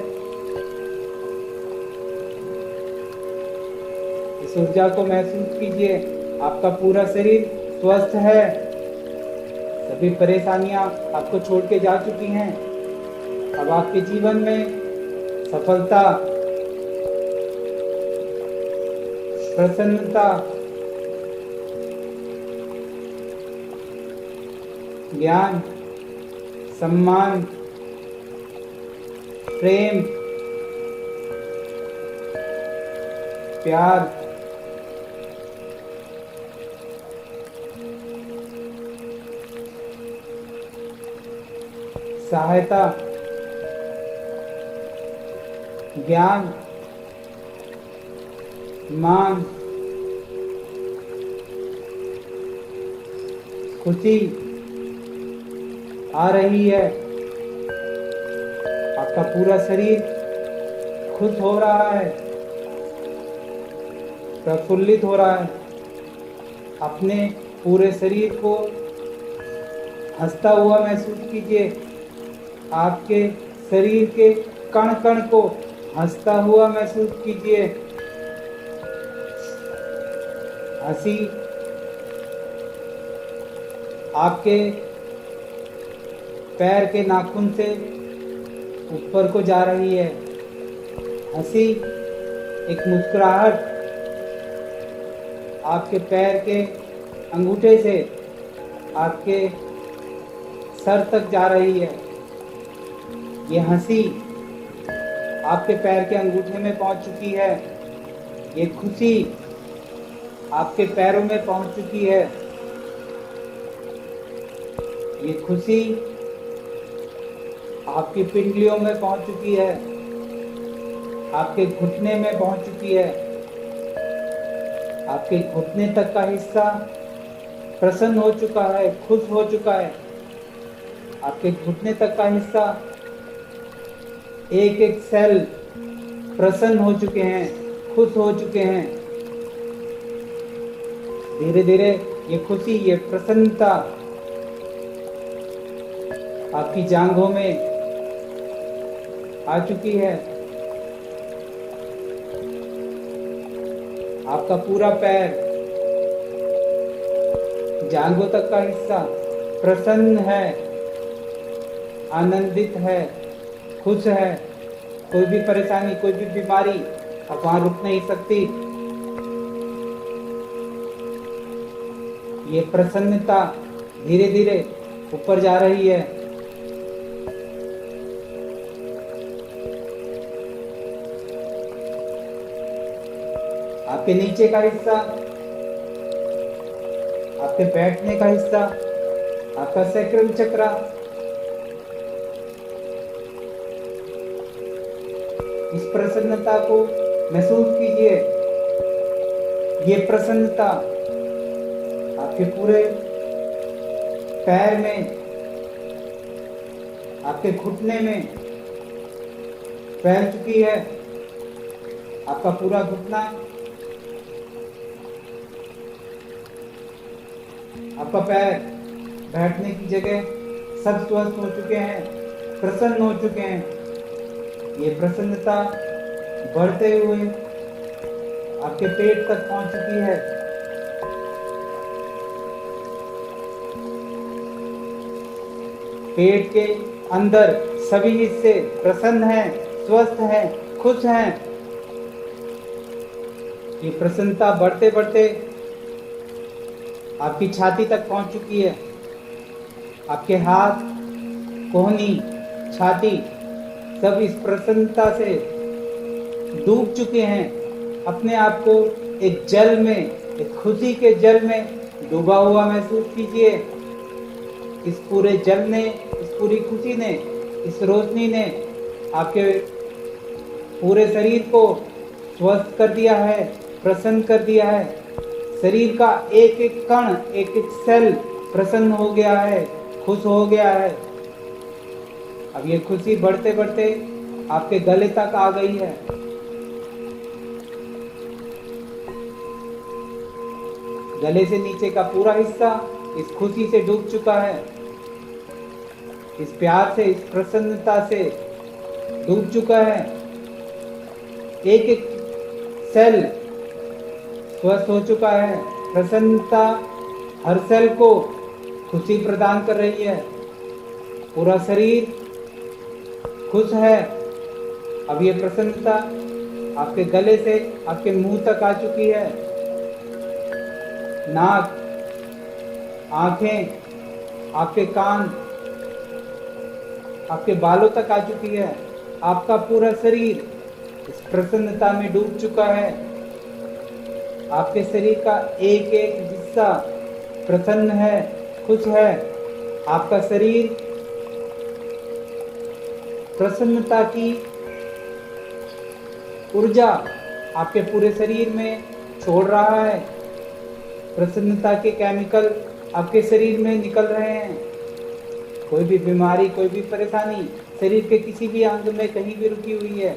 इस ऊर्जा को महसूस कीजिए। आपका पूरा शरीर स्वस्थ है। सभी परेशानियां आपको छोड़ के जा चुकी हैं। अब आपके जीवन में सफलता, प्रसन्नता, ज्ञान, सम्मान, प्रेम, प्यार, सहायता, ज्ञान, मान, खुशी आ रही है। आपका पूरा शरीर खुश हो रहा है, प्रफुल्लित हो रहा है। अपने पूरे शरीर को हंसता हुआ महसूस कीजिए। आपके शरीर के कण कण को हंसता हुआ महसूस कीजिए। हंसी आपके पैर के नाखून से ऊपर को जा रही है। हंसी एक मुस्कुराहट आपके पैर के अंगूठे से आपके सर तक जा रही है। ये हंसी आपके पैर के अंगूठे में पहुंच चुकी है। ये खुशी आपके पैरों में पहुंच चुकी है। ये खुशी आपकी पिंडलियों में पहुंच चुकी है, आपके घुटने में पहुंच चुकी है। आपके घुटने तक का हिस्सा प्रसन्न हो चुका है, खुश हो चुका है। आपके घुटने तक का हिस्सा, एक एक सेल प्रसन्न हो चुके हैं, खुश हो चुके हैं। धीरे धीरे ये खुशी, ये प्रसन्नता आपकी जांघों में आ चुकी है। आपका पूरा पैर, जांघों तक का हिस्सा प्रसन्न है, आनंदित है, खुश है। कोई भी परेशानी, कोई भी बीमारी अब वहां रुक नहीं सकती। ये प्रसन्नता धीरे धीरे ऊपर जा रही है। आपके नीचे का हिस्सा, आपके बैठने का हिस्सा, आपका सैक्रल चक्र, इस प्रसन्नता को महसूस कीजिए। ये प्रसन्नता आपके पूरे पैर में, आपके घुटने में फैल चुकी है। आपका पूरा घुटना, आपका पैर, बैठने की जगह सब स्वस्थ हो चुके हैं, प्रसन्न हो चुके हैं। ये प्रसन्नता बढ़ते हुए आपके पेट तक पहुंच चुकी है। पेट के अंदर सभी हिस्से प्रसन्न हैं, स्वस्थ हैं, खुश हैं। ये प्रसन्नता बढ़ते बढ़ते आपकी छाती तक पहुंच चुकी है। आपके हाथ, कोहनी, छाती सब इस प्रसन्नता से डूब चुके हैं। अपने आप को एक जल में, एक खुशी के जल में डूबा हुआ महसूस कीजिए। इस पूरे जल ने, इस पूरी खुशी ने, इस रोशनी ने आपके पूरे शरीर को स्वस्थ कर दिया है, प्रसन्न कर दिया है। शरीर का एक एक कण, एक एक सेल प्रसन्न हो गया है, खुश हो गया है। अब ये खुशी बढ़ते बढ़ते आपके गले तक आ गई है। गले से नीचे का पूरा हिस्सा इस खुशी से डूब चुका है, इस प्यार से, इस प्रसन्नता से डूब चुका है। एक एक सेल स्वस्थ हो चुका है। प्रसन्नता हर सेल को खुशी प्रदान कर रही है। पूरा शरीर खुश है। अब ये प्रसन्नता आपके गले से आपके मुंह तक आ चुकी है। नाक, आंखें, आपके कान, आपके बालों तक आ चुकी है। आपका पूरा शरीर इस प्रसन्नता में डूब चुका है। आपके शरीर का एक एक हिस्सा प्रसन्न है, खुश है। आपका शरीर प्रसन्नता की ऊर्जा आपके पूरे शरीर में छोड़ रहा है। प्रसन्नता के केमिकल आपके शरीर में निकल रहे हैं। कोई भी बीमारी, कोई भी परेशानी शरीर के किसी भी अंग में कहीं भी रुकी हुई है,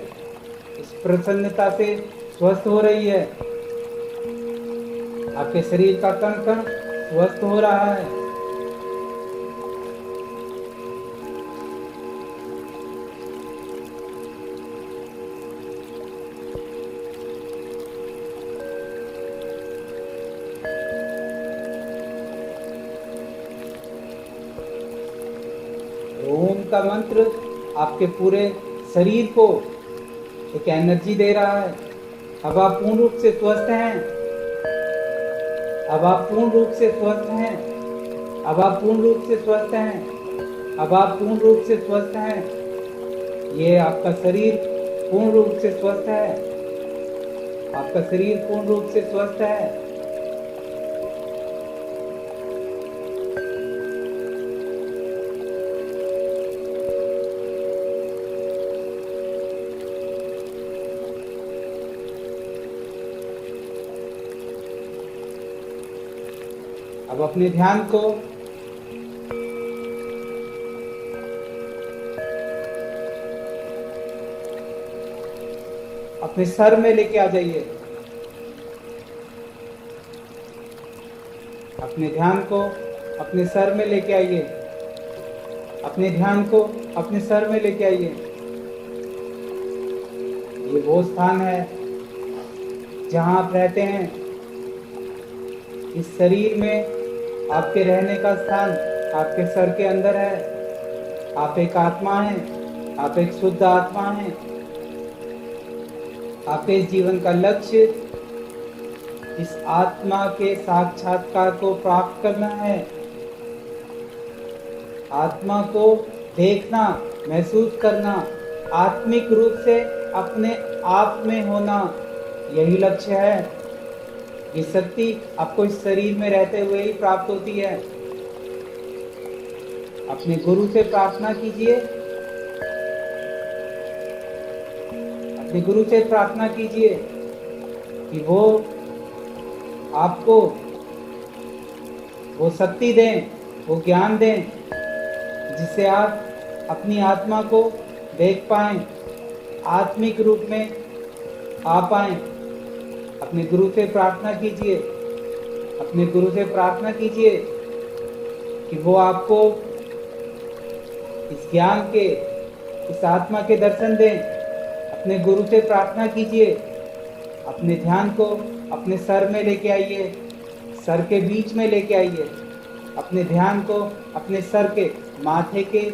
इस प्रसन्नता से स्वस्थ हो रही है। आपके शरीर का कण कण स्वस्थ हो रहा है। ओम का मंत्र आपके पूरे शरीर को एक एनर्जी दे रहा है। अब आप पूर्ण रूप से स्वस्थ हैं। अब आप पूर्ण रूप से स्वस्थ हैं। अब आप पूर्ण रूप से स्वस्थ हैं। अब आप पूर्ण रूप से स्वस्थ हैं। ये आपका शरीर पूर्ण रूप से स्वस्थ है। आपका शरीर पूर्ण रूप से स्वस्थ है। अब अपने ध्यान को अपने सर में लेके आ जाइए। अपने ध्यान को अपने सर में लेके आइए। अपने ध्यान को अपने सर में लेके आइए। ये वो स्थान है जहां आप रहते हैं। इस शरीर में आपके रहने का स्थान आपके सर के अंदर है। आप एक आत्मा हैं। आप एक शुद्ध आत्मा हैं। आपके इस जीवन का लक्ष्य इस आत्मा के साक्षात्कार को प्राप्त करना है। आत्मा को देखना, महसूस करना, आत्मिक रूप से अपने आप में होना, यही लक्ष्य है। ये शक्ति आपको इस शरीर में रहते हुए ही प्राप्त होती है। अपने गुरु से प्रार्थना कीजिए। अपने गुरु से प्रार्थना कीजिए कि वो आपको वो शक्ति दें, वो ज्ञान दें, जिससे आप अपनी आत्मा को देख पाएं, आत्मिक रूप में आ पाएं। अपने गुरु से प्रार्थना कीजिए। अपने गुरु से प्रार्थना कीजिए कि वो आपको इस ज्ञान के, इस आत्मा के दर्शन दें। अपने गुरु से प्रार्थना कीजिए। अपने ध्यान को अपने सर में लेके आइए, सर के बीच में लेके आइए। अपने ध्यान को अपने सर के माथे के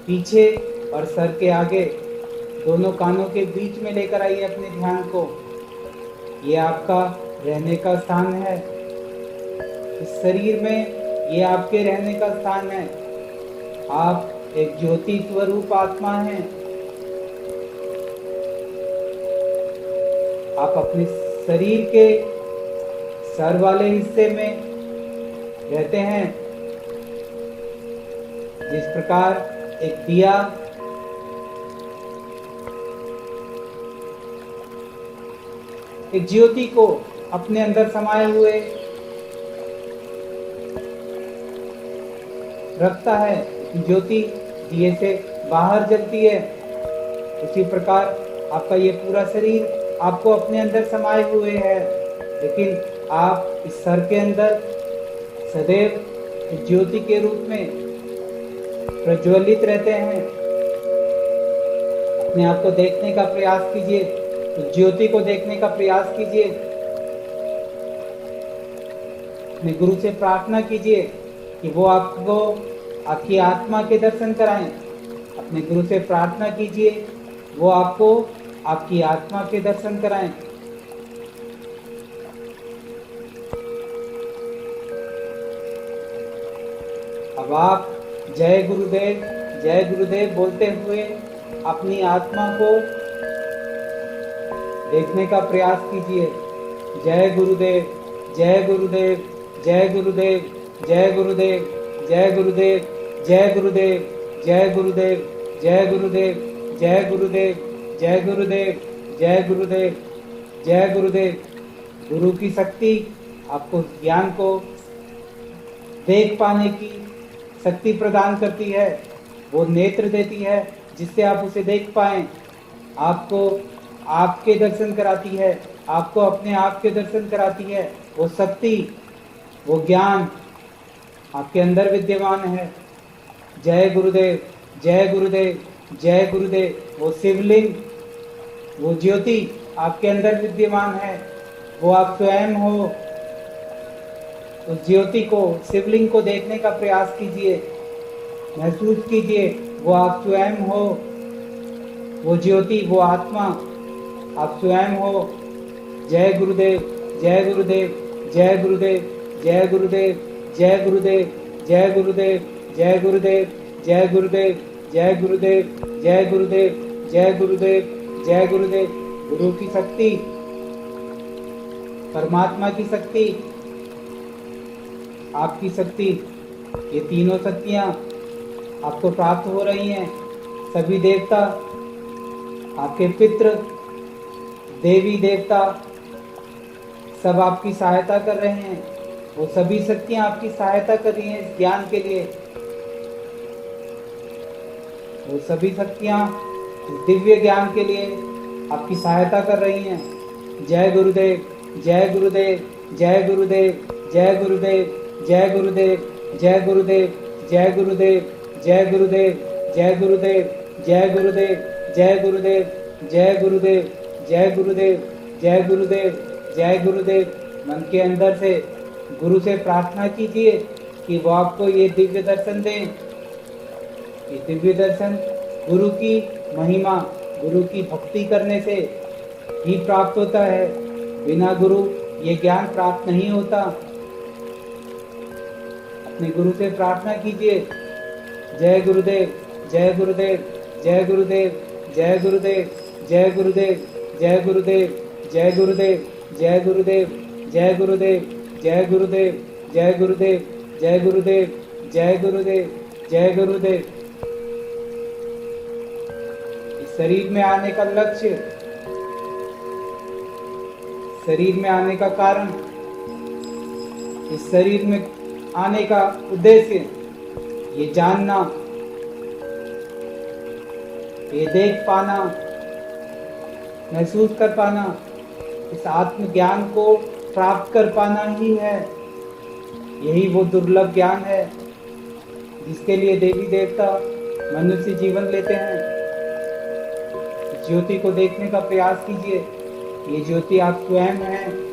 पीछे और सर के आगे, दोनों कानों के बीच में लेकर आइए अपने ध्यान को। ये आपका रहने का स्थान है। इस शरीर में ये आपके रहने का स्थान है। आप एक ज्योति स्वरूप आत्मा हैं। आप अपने शरीर के सर वाले हिस्से में रहते हैं। जिस प्रकार एक दिया एक ज्योति को अपने अंदर समाये हुए रखता है, ज्योति दिए से बाहर जलती है, उसी प्रकार आपका ये पूरा शरीर आपको अपने अंदर समाये हुए है। लेकिन आप इस सर के अंदर सदैव ज्योति के रूप में प्रज्वलित रहते हैं। अपने आप को देखने का प्रयास कीजिए, उस ज्योति को देखने का प्रयास कीजिए। अपने गुरु से प्रार्थना कीजिए कि वो आपको आपकी आत्मा के दर्शन कराएं। अपने गुरु से प्रार्थना कीजिए वो आपको आपकी आत्मा के दर्शन कराएं। अब आप जय गुरुदेव बोलते हुए अपनी आत्मा को देखने का प्रयास कीजिए। जय गुरुदेव, जय गुरुदेव, जय गुरुदेव, जय गुरुदेव, जय गुरुदेव, जय गुरुदेव, जय गुरुदेव, जय गुरुदेव, जय गुरुदेव, जय गुरुदेव, जय गुरुदेव, जय गुरुदेव। गुरु की शक्ति आपको ज्ञान को देख पाने की शक्ति प्रदान करती है। वो नेत्र देती है जिससे आप उसे देख पाएं। आपको आपके दर्शन कराती है, आपको अपने आप के दर्शन कराती है। वो शक्ति, वो ज्ञान आपके अंदर विद्यमान है। जय गुरुदेव, जय गुरुदेव, जय गुरुदेव। वो शिवलिंग, वो ज्योति आपके अंदर विद्यमान है। वो आप स्वयं हो। उस ज्योति को, शिवलिंग को देखने का प्रयास कीजिए, महसूस कीजिए वो आप स्वयं हो। वो ज्योति, वो आत्मा आप स्वयं हो। जय गुरुदेव, जय गुरुदेव, जय गुरुदेव, जय गुरुदेव, जय गुरुदेव, जय गुरुदेव, जय गुरुदेव, जय गुरुदेव, जय गुरुदेव, जय गुरुदेव, जय गुरुदेव, जय गुरुदेव। गुरु की शक्ति, परमात्मा की शक्ति, आपकी शक्ति, ये तीनों शक्तियां आपको प्राप्त हो रही हैं। सभी देवता, आपके पितृ, देवी देवता सब आपकी सहायता कर रहे हैं। वो सभी शक्तियां आपकी सहायता कर रही हैं इस ज्ञान के लिए। वो सभी शक्तियां इस दिव्य ज्ञान के लिए आपकी सहायता कर रही हैं। जय गुरुदेव, जय गुरुदेव, जय गुरुदेव, जय गुरुदेव, जय गुरुदेव, जय गुरुदेव, जय गुरुदेव, जय गुरुदेव, जय गुरुदेव, जय गुरुदेव, जय गुरुदेव, जय गुरुदेव, जय गुरुदेव, जय गुरुदेव, जय गुरुदेव। मन के अंदर से गुरु से प्रार्थना कीजिए कि वो आपको ये दिव्य दर्शन दें। ये दिव्य दर्शन गुरु की महिमा, गुरु की भक्ति करने से ही प्राप्त होता है। बिना गुरु ये ज्ञान प्राप्त नहीं होता। अपने गुरु से प्रार्थना कीजिए। जय गुरुदेव, जय गुरुदेव, जय गुरुदेव, जय गुरुदेव, जय गुरुदेव, जय गुरुदेव, जय गुरुदेव, जय गुरुदेव, जय गुरुदेव, जय गुरुदेव, जय गुरुदेव, जय गुरुदेव, जय गुरुदेव, जय गुरुदेव। इस शरीर में आने का लक्ष्य, शरीर में आने का कारण, इस शरीर में आने का उद्देश्य ये जानना, ये देख पाना, महसूस कर पाना, इस आत्म ज्ञान को प्राप्त कर पाना ही है। यही वो दुर्लभ ज्ञान है जिसके लिए देवी देवता मनुष्य जीवन लेते हैं। ज्योति को देखने का प्रयास कीजिए। ये ज्योति आप स्वयं हैं।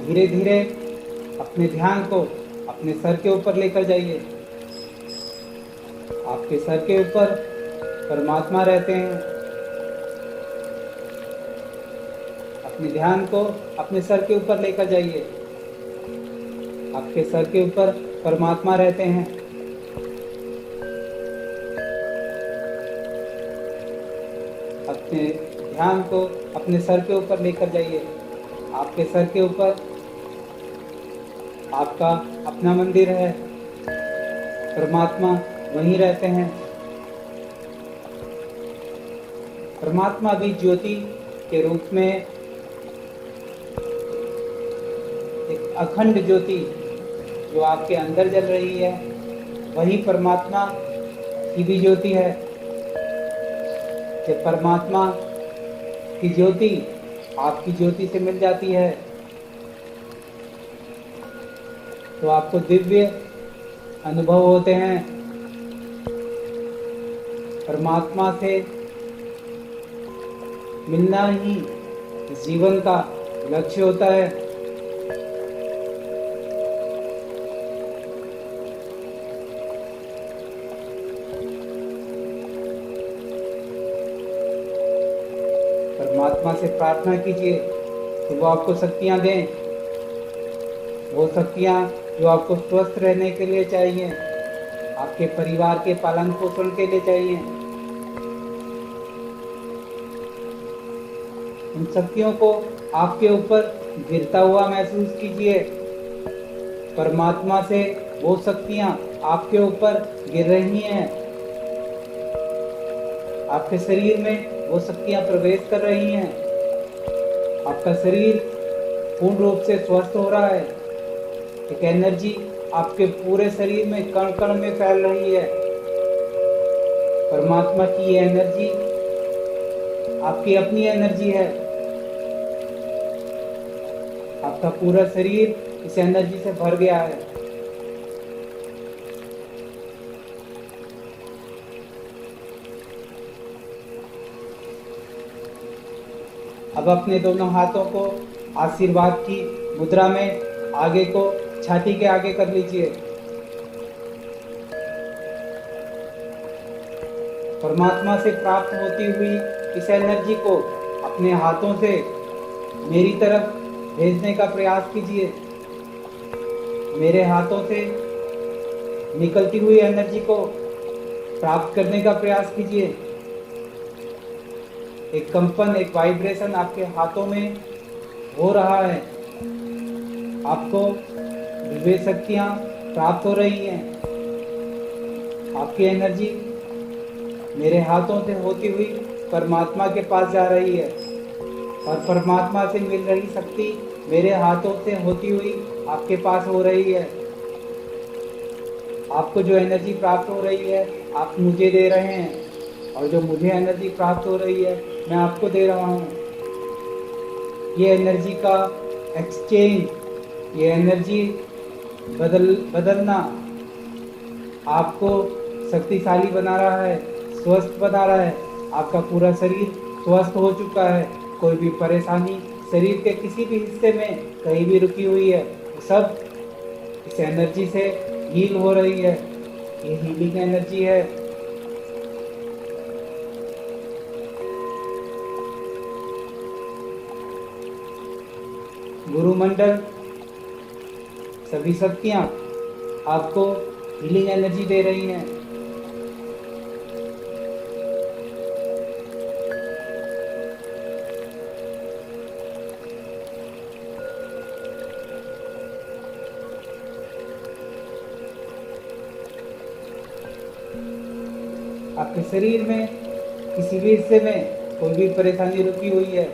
धीरे धीरे अपने ध्यान को अपने सर के ऊपर लेकर जाइए। आपके सर के ऊपर परमात्मा रहते हैं। अपने ध्यान को अपने सर के ऊपर लेकर जाइए। आपके सर के ऊपर परमात्मा रहते हैं। अपने ध्यान को अपने सर के ऊपर लेकर जाइए। आपके सर के ऊपर आपका अपना मंदिर है। परमात्मा वहीं रहते हैं। परमात्मा भी ज्योति के रूप में एक अखंड ज्योति जो आपके अंदर जल रही है, वही परमात्मा की भी ज्योति है। जब परमात्मा की ज्योति आपकी ज्योति से मिल जाती है तो आपको दिव्य अनुभव होते हैं। परमात्मा से मिलना ही जीवन का लक्ष्य होता है। परमात्मा से प्रार्थना कीजिए कि वो आपको शक्तियां दें, वो शक्तियां जो आपको स्वस्थ रहने के लिए चाहिए, आपके परिवार के पालन पोषण के लिए चाहिए। उन शक्तियों को आपके ऊपर गिरता हुआ महसूस कीजिए। परमात्मा से वो शक्तियां आपके ऊपर गिर रही हैं। आपके शरीर में वो शक्तियां प्रवेश कर रही हैं। आपका शरीर पूर्ण रूप से स्वस्थ हो रहा है। एक एनर्जी आपके पूरे शरीर में कण कण में फैल रही है। परमात्मा की ये एनर्जी आपकी अपनी एनर्जी है। आपका पूरा शरीर इस एनर्जी से भर गया है। अब अपने दोनों हाथों को आशीर्वाद की मुद्रा में आगे को छाती के आगे कर लीजिए। परमात्मा से प्राप्त होती हुई इस एनर्जी को अपने हाथों से मेरी तरफ भेजने का प्रयास कीजिए। मेरे हाथों से निकलती हुई एनर्जी को प्राप्त करने का प्रयास कीजिए। एक कंपन, एक वाइब्रेशन आपके हाथों में हो रहा है। आपको दिव्य शक्तियां प्राप्त हो रही हैं। आपकी एनर्जी मेरे हाथों से होती हुई परमात्मा के पास जा रही है और परमात्मा से मिल रही शक्ति मेरे हाथों से होती हुई आपके पास हो रही है। आपको जो एनर्जी प्राप्त हो रही है आप मुझे दे रहे हैं और जो मुझे एनर्जी प्राप्त हो रही है मैं आपको दे रहा हूँ। ये एनर्जी का एक्सचेंज, ये एनर्जी बदलना आपको शक्तिशाली बना रहा है, स्वस्थ बना रहा है। आपका पूरा शरीर स्वस्थ हो चुका है। कोई भी परेशानी शरीर के किसी भी हिस्से में कहीं भी रुकी हुई है वो सब इस एनर्जी से हील हो रही है। ये हीलिंग एनर्जी है। गुरुमंडल, सभी शक्तियाँ आपको हीलिंग एनर्जी दे रही हैं। आपके शरीर में किसी भी हिस्से में कोई भी परेशानी रुकी हुई है,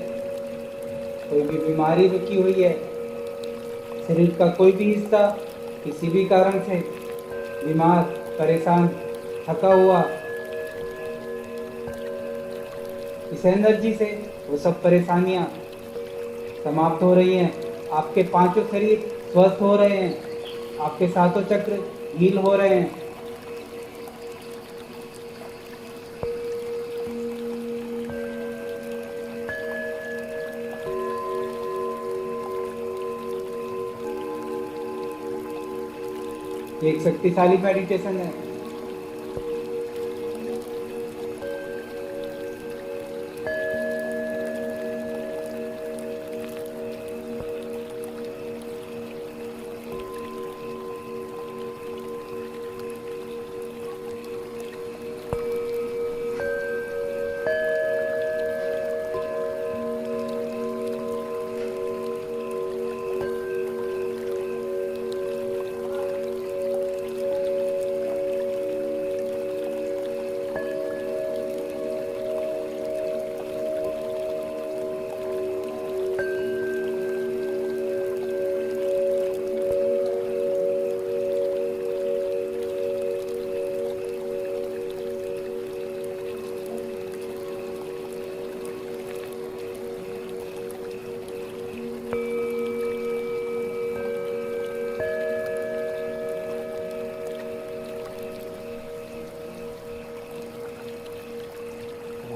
कोई भी बीमारी रुकी हुई है, शरीर का कोई भी हिस्सा किसी भी कारण से बीमार, परेशान, थका हुआ, इस एनर्जी से वो सब परेशानियां समाप्त हो रही हैं। आपके पांचों शरीर स्वस्थ हो रहे हैं। आपके सातों चक्र हील हो रहे हैं। एक शक्तिशाली मेडिटेशन है।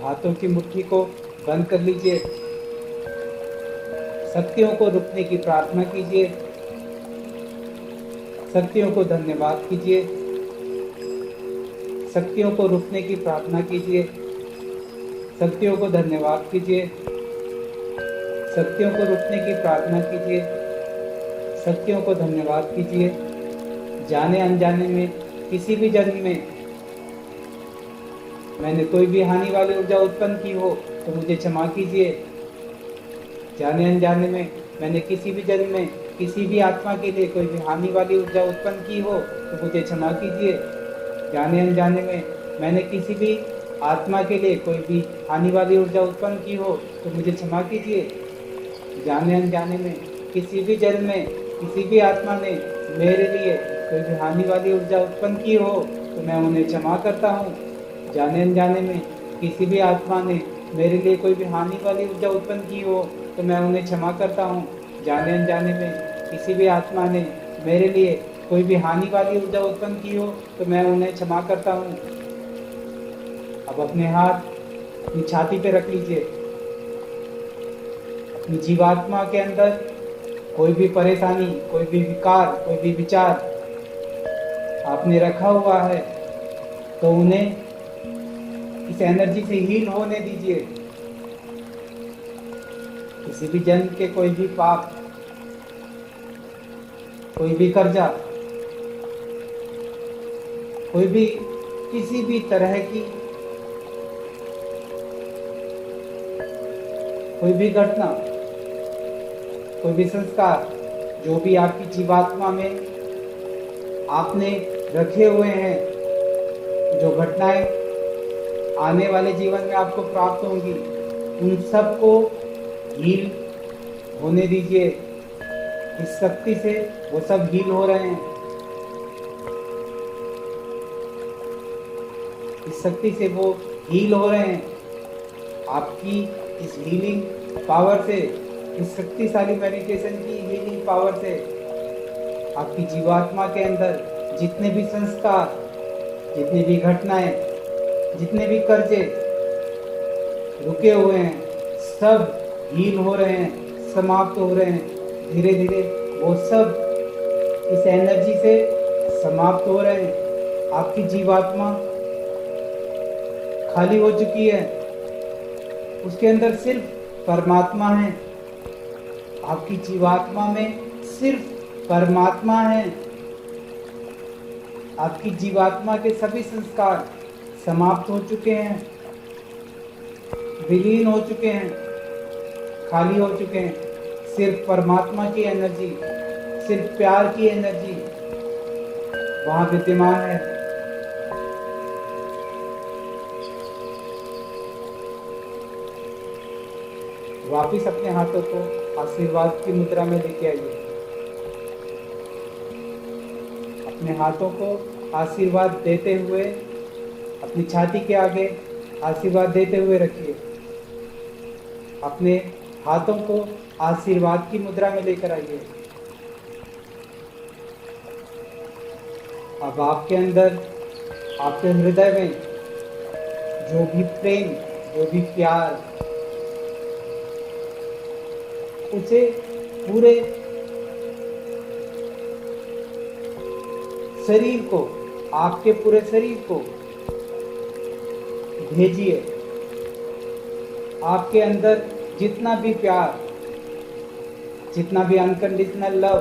हाथों की मुट्ठी को बंद कर लीजिए। शक्तियों को रुकने की प्रार्थना कीजिए। शक्तियों को धन्यवाद कीजिए। शक्तियों को रुकने की प्रार्थना कीजिए। शक्तियों को धन्यवाद कीजिए। शक्तियों को रुकने की प्रार्थना कीजिए। शक्तियों को धन्यवाद कीजिए। जाने अनजाने में किसी भी जन्म में मैंने कोई भी हानि वाली ऊर्जा उत्पन्न की हो तो मुझे क्षमा कीजिए। जाने अनजाने में मैंने किसी भी जन्म में किसी भी आत्मा के लिए कोई भी हानि वाली ऊर्जा उत्पन्न की हो तो मुझे क्षमा कीजिए। जाने अनजाने में मैंने किसी भी आत्मा के लिए कोई भी हानि वाली ऊर्जा उत्पन्न की हो तो मुझे क्षमा कीजिए। जाने अनजाने में किसी भी जन्म में किसी भी आत्मा ने मेरे लिए कोई भी हानि वाली ऊर्जा उत्पन्न की हो तो मैं उन्हें क्षमा करता हूँ। जाने अनजाने में किसी भी आत्मा ने मेरे लिए कोई भी हानि वाली ऊर्जा उत्पन्न की हो तो मैं उन्हें क्षमा करता हूँ। जाने अनजाने में किसी भी आत्मा ने मेरे लिए कोई भी हानि वाली ऊर्जा उत्पन्न की हो तो मैं उन्हें क्षमा करता हूँ। अब अपने हाथ अपनी छाती पे रख लीजिए। अपनी जीवात्मा के अंदर कोई भी परेशानी, कोई भी विकार, कोई भी विचार आपने रखा हुआ है तो उन्हें इस एनर्जी से हील होने दीजिए। किसी भी जन्म के कोई भी पाप, कोई भी कर्जा, कोई भी किसी भी तरह की कोई भी घटना, कोई भी संस्कार जो भी आपकी जीवात्मा में आपने रखे हुए हैं, जो घटनाएं आने वाले जीवन में आपको प्राप्त होंगी, उन सबको हील होने दीजिए। इस शक्ति से वो सब हील हो रहे हैं। इस शक्ति से वो हील हो रहे हैं। आपकी इस हीलिंग पावर से, इस शक्तिशाली मेडिटेशन की हीलिंग पावर से आपकी जीवात्मा के अंदर जितने भी संस्कार, जितनी भी घटनाएं, जितने भी कर्जे रुके हुए हैं, सब हील हो रहे हैं, समाप्त हो रहे हैं। धीरे धीरे वो सब इस एनर्जी से समाप्त हो रहे हैं। आपकी जीवात्मा खाली हो चुकी है। उसके अंदर सिर्फ परमात्मा है। आपकी जीवात्मा में सिर्फ परमात्मा है। आपकी जीवात्मा के सभी संस्कार समाप्त हो चुके हैं, विलीन हो चुके हैं, खाली हो चुके हैं। सिर्फ परमात्मा की एनर्जी, सिर्फ प्यार की एनर्जी वहां विद्यमान है। वापिस अपने हाथों को आशीर्वाद की मुद्रा में लेके आइए। अपने हाथों को आशीर्वाद देते हुए अपनी छाती के आगे आशीर्वाद देते हुए रखिए। अपने हाथों को आशीर्वाद की मुद्रा में लेकर आइए। अब आपके अंदर, आपके हृदय में जो भी प्रेम, जो भी प्यार, उसे पूरे शरीर को, आपके पूरे शरीर को भेजिए। आपके अंदर जितना भी प्यार, जितना भी अनकंडीशनल लव,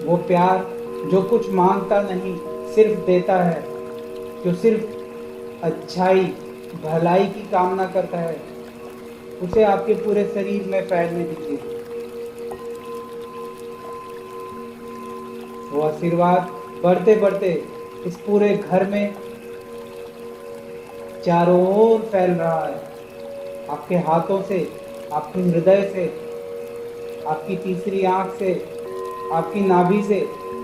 वो प्यार जो कुछ मांगता नहीं, सिर्फ देता है, जो सिर्फ अच्छाई, भलाई की कामना करता है, उसे आपके पूरे शरीर में फैलने दीजिए। वो आशीर्वाद बढ़ते बढ़ते इस पूरे घर में चारों ओर फैल रहा है। आपके हाथों से, आपके हृदय से, आपकी तीसरी आंख से, आपकी नाभि से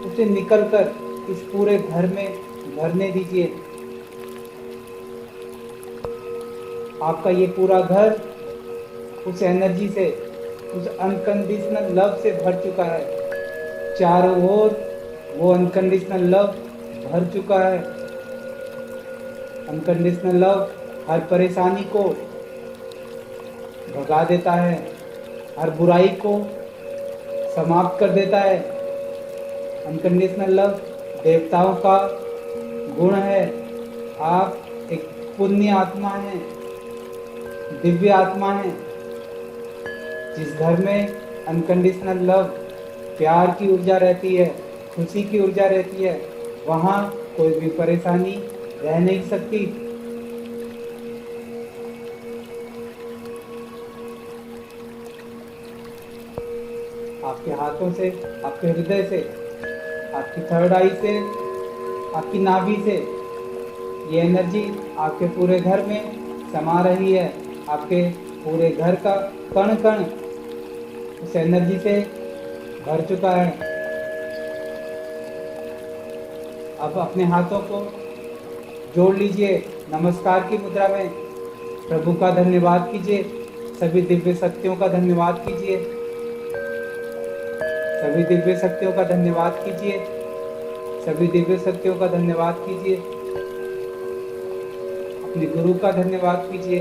उसे निकलकर इस पूरे घर में भरने दीजिए। आपका ये पूरा घर उस एनर्जी से, उस अनकंडीशनल लव से भर चुका है। चारों ओर वो अनकंडीशनल लव भर चुका है। अनकंडीशनल लव हर परेशानी को भगा देता है, हर बुराई को समाप्त कर देता है। अनकंडीशनल लव देवताओं का गुण है। आप एक पुण्य आत्मा हैं, दिव्य आत्मा हैं। जिस घर में अनकंडीशनल लव, प्यार की ऊर्जा रहती है, खुशी की ऊर्जा रहती है, वहाँ कोई भी परेशानी रह नहीं सकती। आपके हाथों से, आपके हृदय से, आपकी थर्ड आई से, आपकी नाभि से ये एनर्जी आपके पूरे घर में समा रही है। आपके पूरे घर का कण कण उस एनर्जी से भर चुका है। अब अपने हाथों को जोड़ लीजिए नमस्कार की मुद्रा में प्रभु का धन्यवाद कीजिए। सभी दिव्य शक्तियों का धन्यवाद कीजिए। सभी दिव्य शक्तियों का धन्यवाद कीजिए। सभी दिव्य शक्तियों का धन्यवाद कीजिए। अपने गुरु का धन्यवाद कीजिए।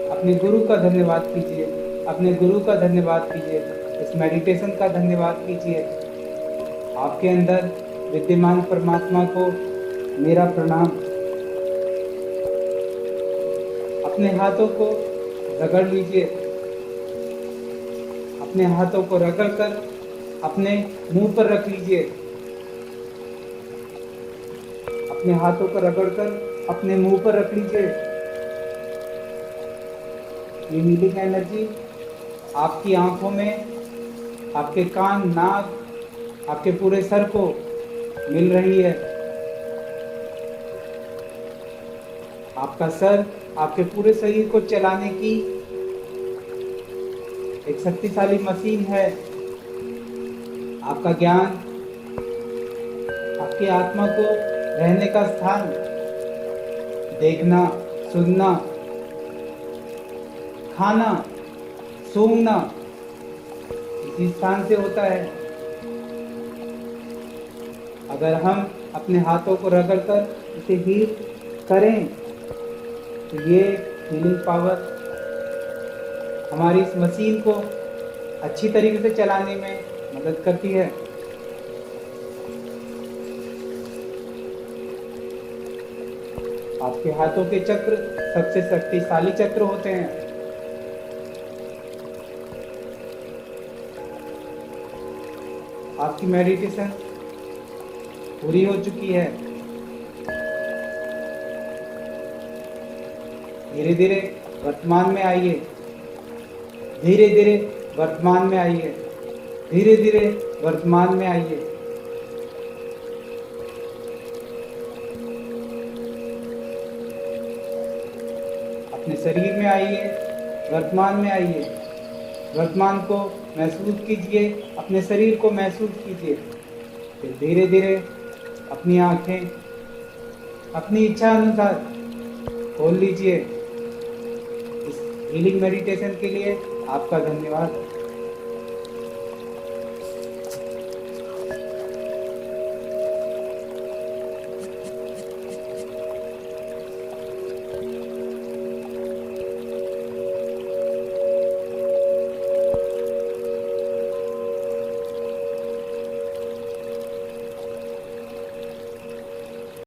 अपने गुरु का धन्यवाद कीजिए। अपने गुरु का धन्यवाद कीजिए। इस मेडिटेशन का धन्यवाद कीजिए। आपके अंदर विद्यमान परमात्मा को मेरा प्रणाम। अपने हाथों को रगड़ लीजिए। अपने हाथों को रगड़ कर अपने मुंह पर रख लीजिए। अपने हाथों को रगड़ कर अपने मुंह पर रख लीजिए। ये हीलिंग एनर्जी आपकी आंखों में, आपके कान, नाक, आपके पूरे सर को मिल रही है। आपका सर आपके पूरे शरीर को चलाने की एक शक्तिशाली मशीन है। आपका ज्ञान, आपकी आत्मा को रहने का स्थान, देखना, सुनना, खाना, सूंघना इसी स्थान से होता है। अगर हम अपने हाथों को रगड़कर इसे हील करें तो ये हीलिंग पावर हमारी इस मशीन को अच्छी तरीके से चलाने में मदद करती है। आपके हाथों के चक्र सबसे शक्तिशाली चक्र होते हैं। आपकी मेडिटेशन पूरी हो चुकी है। धीरे धीरे वर्तमान में आइए। धीरे धीरे वर्तमान में आइए। धीरे धीरे वर्तमान में आइए। अपने शरीर में आइए। वर्तमान में आइए। वर्तमान को महसूस कीजिए। अपने शरीर को महसूस कीजिए। फिर धीरे धीरे अपनी आंखें अपनी इच्छा अनुसार खोल लीजिए। इस हीलिंग मेडिटेशन के लिए आपका धन्यवाद।